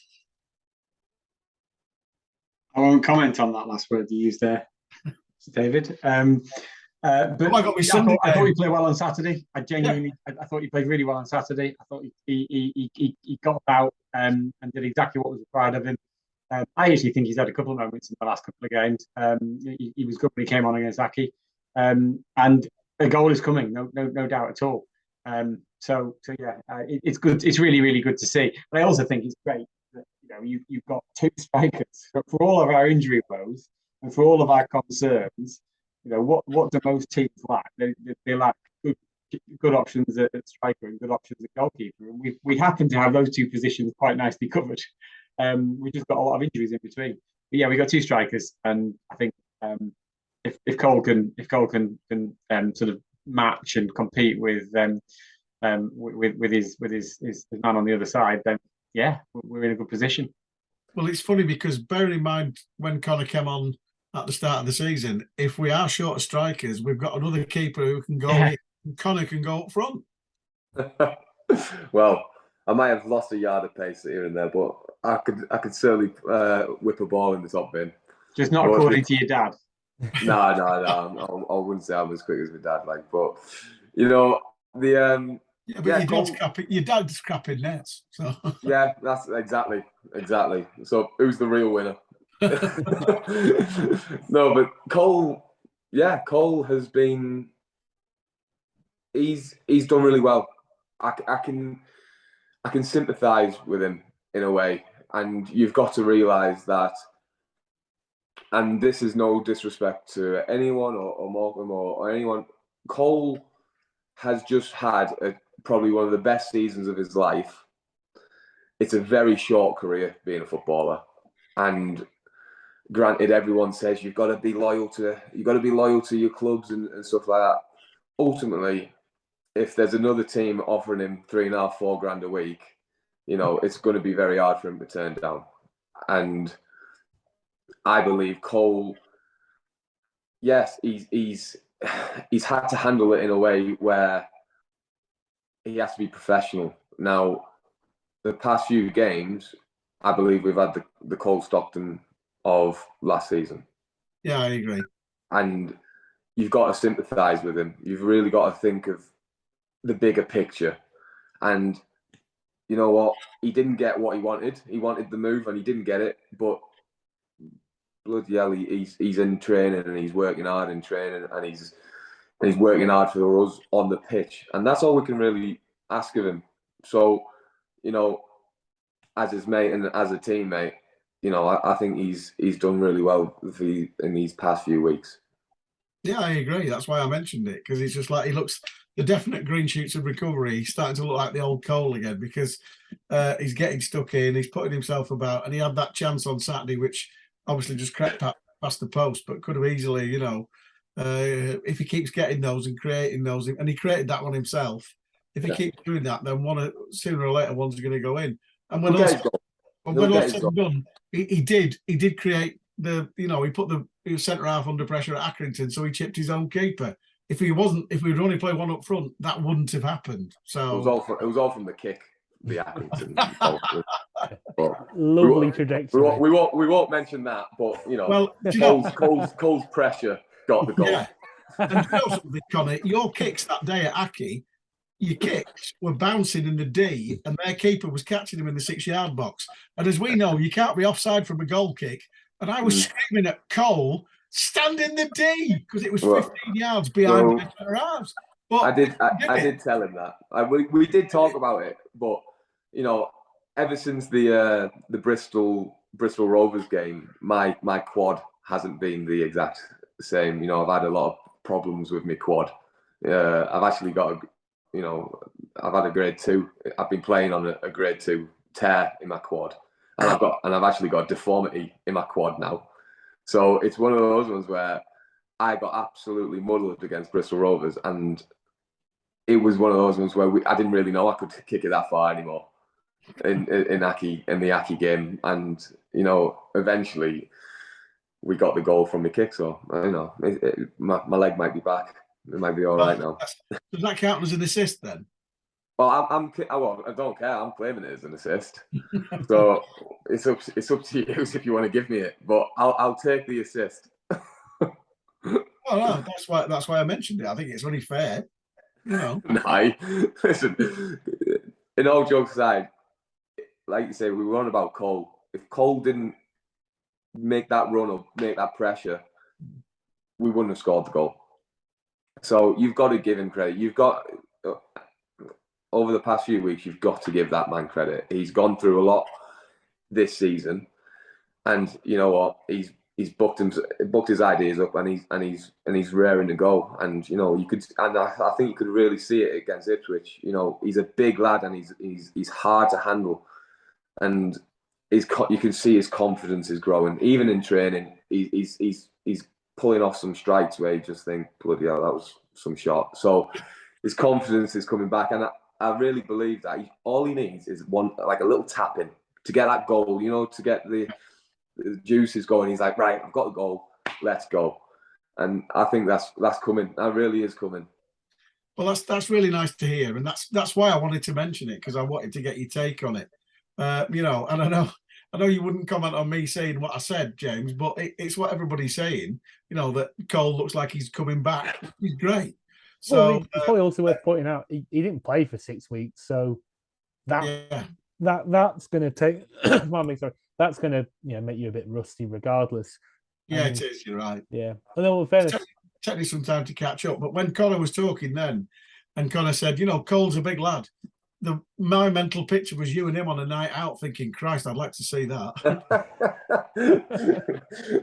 I won't comment on that last word you used there, David. But I thought he played well on Saturday. I thought he played really well on Saturday. I thought he got out and did exactly what was required of him. I actually think he's had a couple of moments in the last couple of games. He was good when he came on against Aki, and a goal is coming, no doubt at all. It's good. It's really, really good to see. But I also think it's great that you've got two strikers for all of our injury woes and for all of our concerns. What do most teams lack? They lack good options at striker and good options at goalkeeper. And we happen to have those two positions quite nicely covered. We just got a lot of injuries in between. But yeah, we got two strikers, and I think if Cole can sort of match and compete with his man on the other side, then yeah, we're in a good position. Well, it's funny because bearing in mind when Connor came on at the start of the season, if we are short of strikers, we've got another keeper who can go in. Connor can go up front. Well, I might have lost a yard of pace here and there, but I could certainly whip a ball in the top bin. Just not according to your dad. No. I wouldn't say I'm as quick as my dad. But Yeah, but Yeah, your dad's crapping nets. So Yeah, that's exactly. So who's the real winner? No, but Cole, yeah, Cole has been. He's done really well. I can sympathise with him in a way, and you've got to realise that. And this is no disrespect to anyone or Morecambe or anyone. Cole has just had probably one of the best seasons of his life. It's a very short career being a footballer, and granted, everyone says you've got to be loyal to your clubs and stuff like that. Ultimately, if there's another team offering him 3.5, 4 grand a week, it's going to be very hard for him to turn down. And I believe Cole, yes, he's had to handle it in a way where he has to be professional. Now, the past few games, I believe we've had the Cole Stockton of last season. yeah, I agree. And you've got to sympathise with him. You've really got to think of the bigger picture. And you know what? He didn't get what he wanted. He wanted the move and he didn't get it. But bloody hell, he's in training and he's working hard in training and he's working hard for us on the pitch. And that's all we can really ask of him. So, as his mate and as a teammate, I think he's done really well in these past few weeks. Yeah, I agree. That's why I mentioned it, because he's just like, he looks the definite green shoots of recovery. He's starting to look like the old Cole again, because he's getting stuck in, he's putting himself about, and he had that chance on Saturday, which obviously just crept past the post, but could have easily, if he keeps getting those and creating those, and he created that one himself. If he keeps doing that, then sooner or later one's going to go in. And when all said and done, he did create he put the centre half under pressure at Accrington, so he chipped his own keeper. If we'd only played one up front, that wouldn't have happened. So it was all from the kick, the Accrington. Lovely trajectory. We won't mention that, but Cole's pressure got the goal. Yeah. And you know something, Connor, your kicks that day at Aki, your kicks were bouncing in the D, and their keeper was catching them in the 6-yard box. And as we know, you can't be offside from a goal kick. And I was screaming at Cole, stand in the D, because it was 15 yards behind my centre halves. But I did tell him that. We did talk about it, but ever since the Bristol Rovers game, my quad hasn't been the exact same. I've had a lot of problems with my quad. I've actually got I've had a grade 2. I've been playing on a grade 2 tear in my quad, and I've actually got a deformity in my quad now. So it's one of those ones where I got absolutely muddled against Bristol Rovers, and it was one of those ones where I didn't really know I could kick it that far anymore in the Aki game, and eventually we got the goal from the kick. So my leg might be back. It might be all right now. Does that count as an assist then? Well, I don't care. I'm claiming it as an assist. So it's up to you if you want to give me it, but I'll take the assist. Oh no, that's why I mentioned it. I think it's only fair. No, listen. In all jokes aside, like you say, we were on about Cole. If Cole didn't make that run or make that pressure, we wouldn't have scored the goal. So you've got to give him credit. You've got, over the past few weeks, you've got to give that man credit. He's gone through a lot this season, and you know what? He's booked his ideas up, and he's raring to go. And you could, and I think you could really see it against Ipswich. He's a big lad, and he's hard to handle, and you can see his confidence is growing. Even in training, he's pulling off some strikes where you just think, bloody hell, that was some shot. So his confidence is coming back, and I really believe that all he needs is a little tap in to get that goal. To get the juices going. He's like, right, I've got the goal, let's go. And I think that's coming. That really is coming. Well, that's really nice to hear, and that's why I wanted to mention it, because I wanted to get your take on it. And I know you wouldn't comment on me saying what I said, James, but it's what everybody's saying. That Cole looks like he's coming back. He's great. So it's probably also worth pointing out he didn't play for 6 weeks, so yeah, that's going to take. Sorry, that's going to make you a bit rusty, regardless. yeah, it is. You're right. Yeah, and then, in fairness, take me some time to catch up. But when Connor was talking then, and Connor said, Cole's a big lad, my mental picture was you and him on a night out, thinking, Christ, I'd like to see that.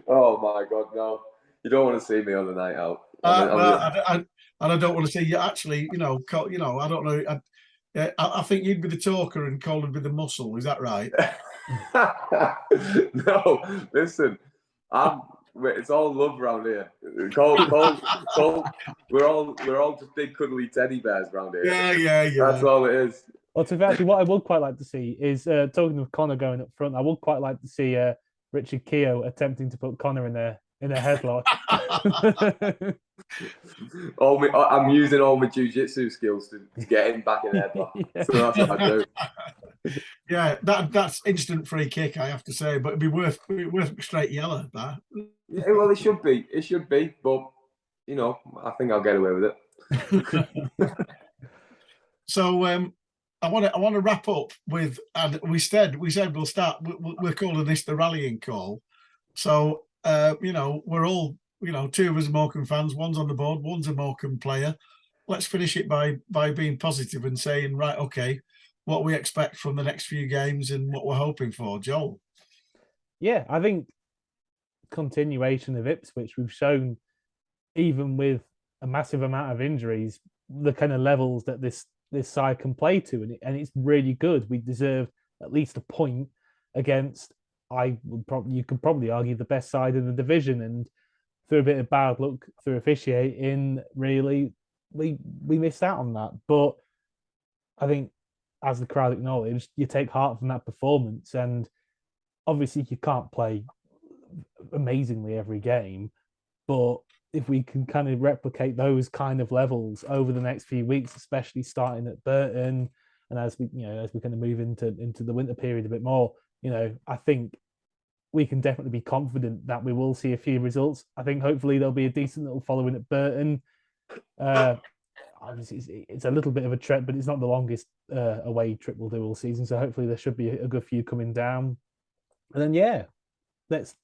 Oh my God, no! You don't want to see me on the night out. I don't want to see you actually. Cole, I don't know. I think you'd be the talker and Cole would be the muscle. Is that right? No, listen, it's all love around here. Cole, we're all just big cuddly teddy bears around here. Yeah. That's all it is. Well, actually, what I would quite like to see is talking of Connor going up front. I would quite like to see Richard Keogh attempting to put Connor in a headlock. I'm using all my jiu-jitsu skills to get him back in the headlock. Yeah. So that's what I do. Yeah, that's instant free kick, I have to say, but it'd be worth straight yellow. That. Yeah, well, it should be, but I think I'll get away with it. So I want to wrap up with, and we said we'll start. We're calling this the rallying call. So we're all two of us are Morecambe fans. One's on the board, one's a Morecambe player. Let's finish it by being positive and saying, right, okay, what we expect from the next few games and what we're hoping for. Joel. Yeah, I think continuation of Ipswich. We've shown, even with a massive amount of injuries, the kind of levels that this side can play to, and it's really good. We deserve at least a point against, you could probably argue, the best side in the division, and through a bit of bad luck through officiating, really we missed out on that. But I think, as the crowd acknowledged, you take heart from that performance, and obviously you can't play amazingly every game, but if we can kind of replicate those kind of levels over the next few weeks, especially starting at Burton, and as we kind of move into the winter period a bit more, I think we can definitely be confident that we will see a few results. I think hopefully there'll be a decent little following at Burton. Obviously, it's a little bit of a trek, but it's not the longest away trip we'll do all season. So hopefully there should be a good few coming down. And then, let's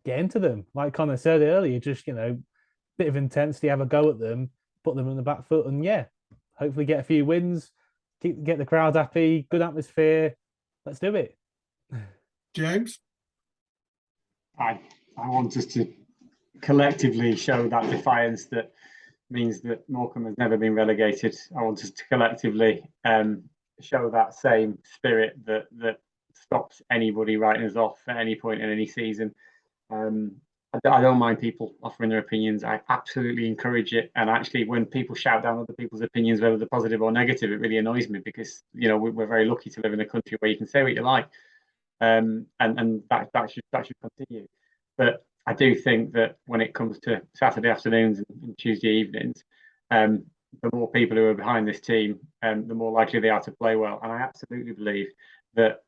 get into them. Like Connor said earlier, just, bit of intensity, have a go at them, put them on the back foot, and hopefully get a few wins, get the crowd happy, good atmosphere. Let's do it. James? I want us to collectively show that defiance that means that Morecambe has never been relegated. I want us to collectively show that same spirit that stops anybody writing us off at any point in any season. I don't mind people offering their opinions. I absolutely encourage it. And actually, when people shout down other people's opinions, whether they're positive or negative, it really annoys me, because we're very lucky to live in a country where you can say what you like, and that should continue. But I do think that when it comes to Saturday afternoons and Tuesday evenings, the more people who are behind this team, the more likely they are to play well. And I absolutely believe that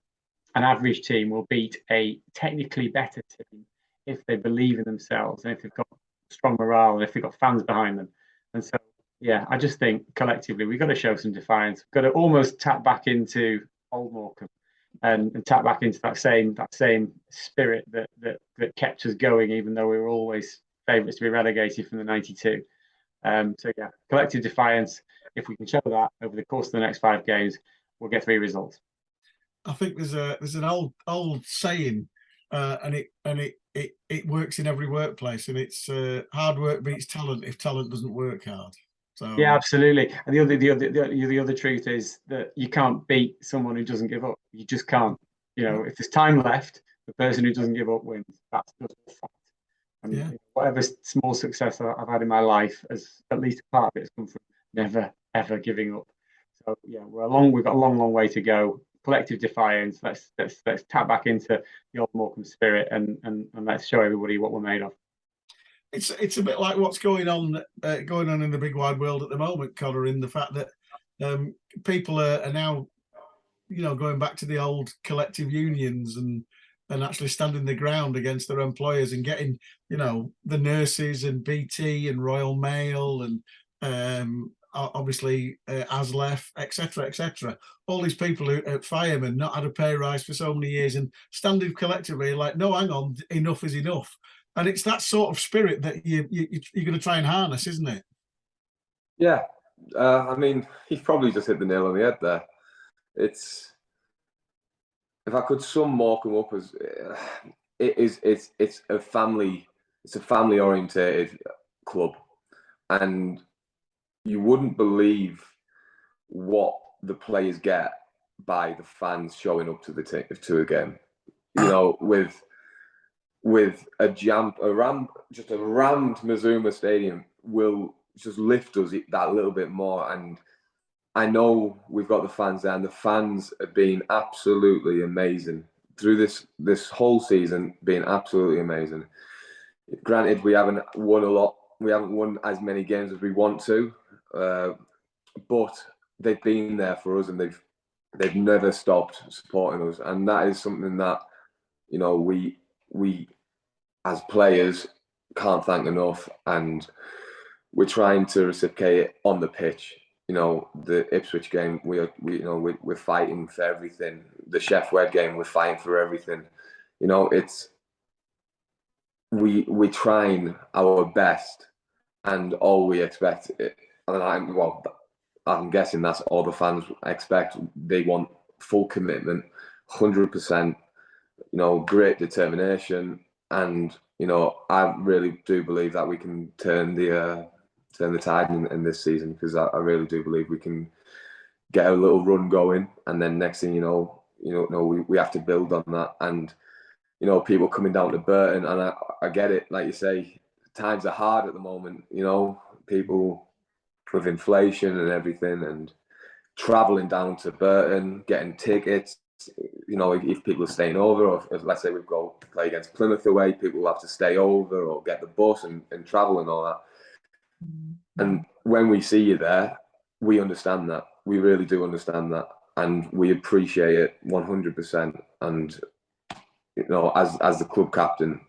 an average team will beat a technically better team if they believe in themselves, and if they've got strong morale, and if they've got fans behind them. And so, I just think collectively we've got to show some defiance. We've got to almost tap back into old Morecambe and tap back into that same spirit that kept us going, even though we were always favourites to be relegated from the 92. Collective defiance. If we can show that over the course of the next 5 games, we'll get 3 results. I think there's an old saying, and it works in every workplace, and it's hard work beats talent if talent doesn't work hard. So yeah, absolutely. And the other truth is that you can't beat someone who doesn't give up. You just can't. If there's time left, the person who doesn't give up wins. That's just a fact. And whatever small success I've had in my life, as at least a part of it has come from never ever giving up. So we've got a long way to go. Collective defiance. Let's tap back into the old Morecambe spirit and let's show everybody what we're made of. It's a bit like what's going on in the big wide world at the moment, Connor, in the fact that people are now, going back to the old collective unions and actually standing the ground against their employers and getting, the nurses and BT and Royal Mail and obviously Aslef, etc., etc. All these people who at Fireman not had a pay rise for so many years and standing collectively like, no, hang on, enough is enough. And it's that sort of spirit that you're going to try and harness, isn't it? Yeah. I mean, he's probably just hit the nail on the head there. It's, if I could sum Morecambe up as, it's a family orientated club, and you wouldn't believe what the players get by the fans showing up to to a game. You know, with a rammed Mazuma Stadium will just lift us that little bit more. And I know we've got the fans there, and the fans have been absolutely amazing through this whole season, being absolutely amazing. Granted, we haven't won a lot. We haven't won as many games as we want to, but they've been there for us, and they've never stopped supporting us. And that is something that, you know, we as players can't thank enough, and we're trying to reciprocate it on the pitch. You know, the Ipswich game, we're fighting for everything. The Sheffield game, we're fighting for everything. You know, it's we're trying our best, and all we expect. And I'm guessing that's all the fans expect. They want full commitment, 100%. You know, great determination, and you know, I really do believe that we can turn the tide in this season, because I really do believe we can get a little run going, and then next thing you know, we have to build on that. And you know, people coming down to Burton, and I get it. Like you say, times are hard at the moment. You know, people with inflation and everything, and travelling down to Burton, getting tickets. You know, if people are staying over, or if let's say we've got to play against Plymouth away, people will have to stay over or get the bus and travel and all that. And when we see you there, we understand that. We really do understand that, and we appreciate it 100%. And you know, as the club captain,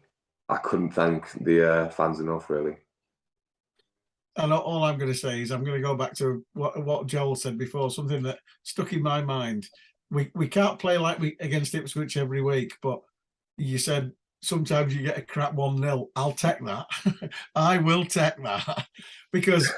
I couldn't thank the fans enough, really. And all I'm going to say is I'm going to go back to what Joel said before, something that stuck in my mind. We can't play like we against Ipswich every week, but you said sometimes you get a crap 1-0. I'll take that. I will take that, because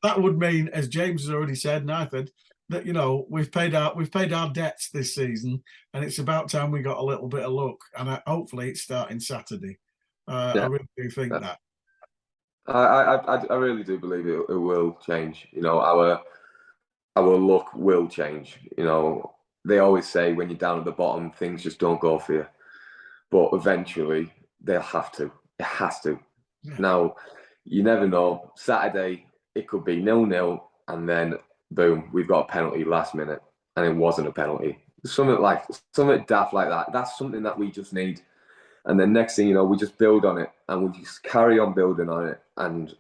that would mean, as James has already said, and I said, that you know we've paid our debts this season, and it's about time we got a little bit of luck. And hopefully it's starting Saturday. I really do think that. I really do believe it will change. You know, our luck will change. You know, they always say when you're down at the bottom, things just don't go for you. But eventually, they'll have to. It has to. Yeah. Now, you never know. Saturday, it could be 0-0, and then boom, we've got a penalty last minute, and it wasn't a penalty. Something daft like that. That's something that we just need. And then next thing you know, we just build on it, and we just carry on building on it. And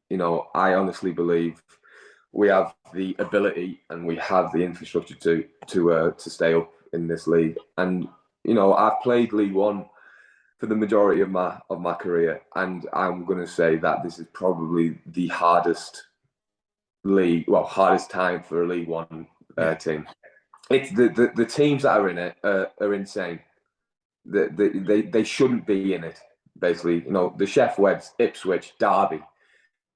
you know, I honestly believe we have the ability and we have the infrastructure to stay up in this league. And you know, I've played League One for the majority of my career, and I'm going to say that this is probably the hardest time for a League One team. It's the teams that are in it are insane. They shouldn't be in it. Basically, you know, the Sheffield, Ipswich, Derby,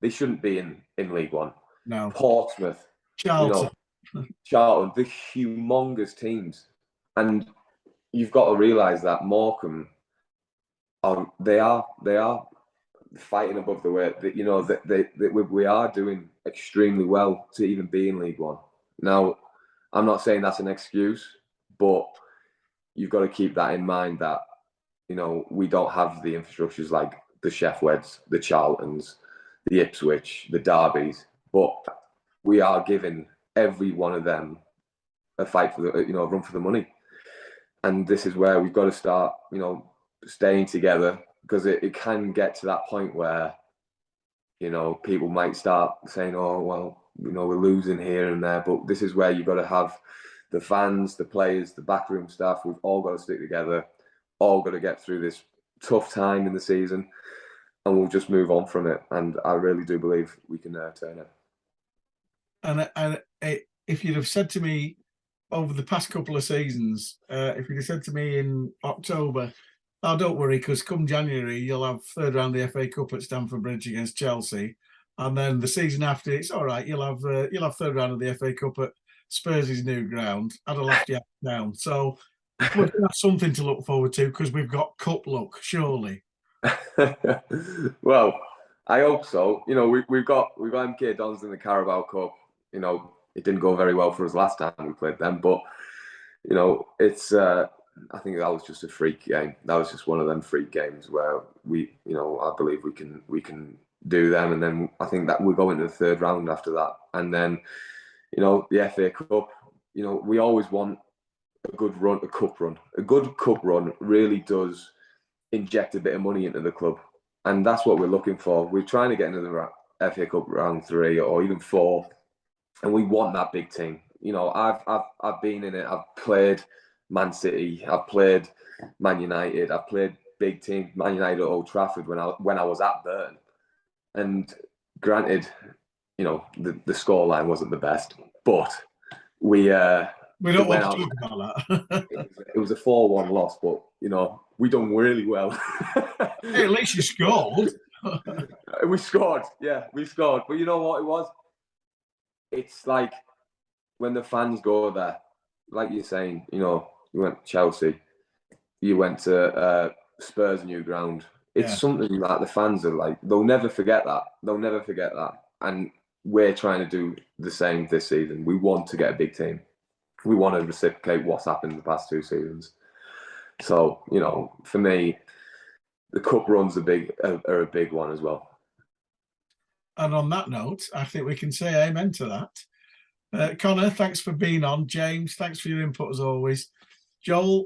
they shouldn't be in League One. No. Portsmouth, Charlton, Charlton, the humongous teams, and you've got to realise that Morecambe, they are fighting above the weight. You know, we are doing extremely well to even be in League One. Now, I'm not saying that's an excuse, but you've got to keep that in mind, that you know, we don't have the infrastructures like the Sheffields, the Charltons, the Ipswich, the Derbys, but we are giving every one of them a fight for a run for the money. And this is where we've got to start, you know, staying together, because it can get to that point where, you know, people might start saying, oh, well, you know, we're losing here and there. But this is where you've got to have the fans, the players, the backroom staff. We've all got to stick together, all got to get through this tough time in the season, and we'll just move on from it. And I really do believe we can turn it. if you'd have said to me over the past couple of seasons, if you'd have said to me in October, "Oh, don't worry, because come January you'll have third round of the FA Cup at Stamford Bridge against Chelsea, and then the season after it's all right, you'll have third round of the FA Cup at Spurs' new ground," I'd have laughed you down. So we've got something to look forward to because we've got cup luck, surely. Well, I hope so. You know, we've got MK Dons in the Carabao Cup. You know, it didn't go very well for us last time we played them, but you know, it's. I think that was just a freak game. That was just one of them freak games where we, you know, I believe we can do them, and then I think that we're going to the third round after that, and then, you know, the FA Cup. You know, we always want a good run, a cup run. A good cup run really does inject a bit of money into the club, and that's what we're looking for. We're trying to get into the FA Cup round 3 or even 4, and we want that big team. You know, I've been in it. I've played Man City. I've played Man United. I've played big teams. Man United at Old Trafford when I was at Burton, and granted, you know, the scoreline wasn't the best, but we don't want to talk about that. It was a 4-1 loss, but you know, we done really well. Hey, at least you scored. We scored, yeah, we scored. But you know what it was? It's like when the fans go there, like you're saying, you know, you went to Chelsea, you went to Spurs' new ground. It's something that the fans are like, they'll never forget that. They'll never forget that. And we're trying to do the same this season. We want to get a big team. We want to reciprocate what's happened in the past 2 seasons. So, you know, for me, the cup runs are a big one as well. And on that note, I think we can say amen to that. Connor, thanks for being on. James, thanks for your input as always. Joel,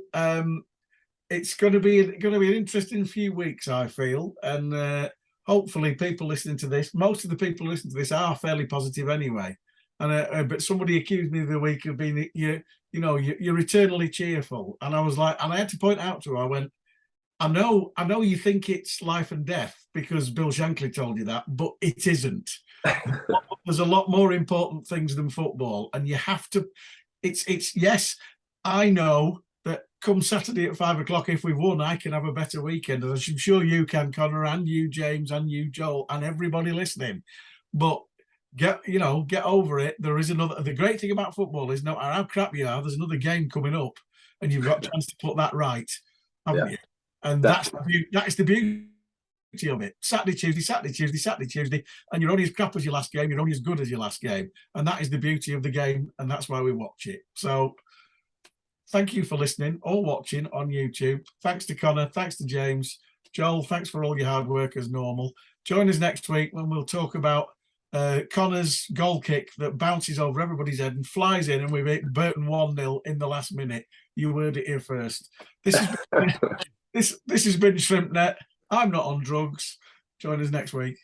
it's going to be an interesting few weeks, I feel, and hopefully people listening to this, most of the people listening to this are fairly positive anyway. And but somebody accused me the other week of being you're eternally cheerful, and I was like, and I had to point out to her, I went, I know you think it's life and death because Bill Shankly told you that, but it isn't. There's a lot more important things than football, and you have to. It's yes, I know that come Saturday at 5 o'clock, if we've won, I can have a better weekend, and I'm sure you can, Connor, and you, James, and you, Joel, and everybody listening. But get over it. There is another. The great thing about football is no matter how crap you are, there's another game coming up, and you've got a chance to put that right, haven't you? And that's the beauty of it. Saturday, Tuesday, and you're only as crap as your last game. You're only as good as your last game, and that is the beauty of the game, and that's why we watch it. So, thank you for listening or watching on YouTube. Thanks to Connor. Thanks to James. Joel, thanks for all your hard work as normal. Join us next week when we'll talk about Connor's goal kick that bounces over everybody's head and flies in, and we make Burton 1-0 in the last minute. You heard it here first. This has been ShrimpNet. I'm not on drugs. Join us next week.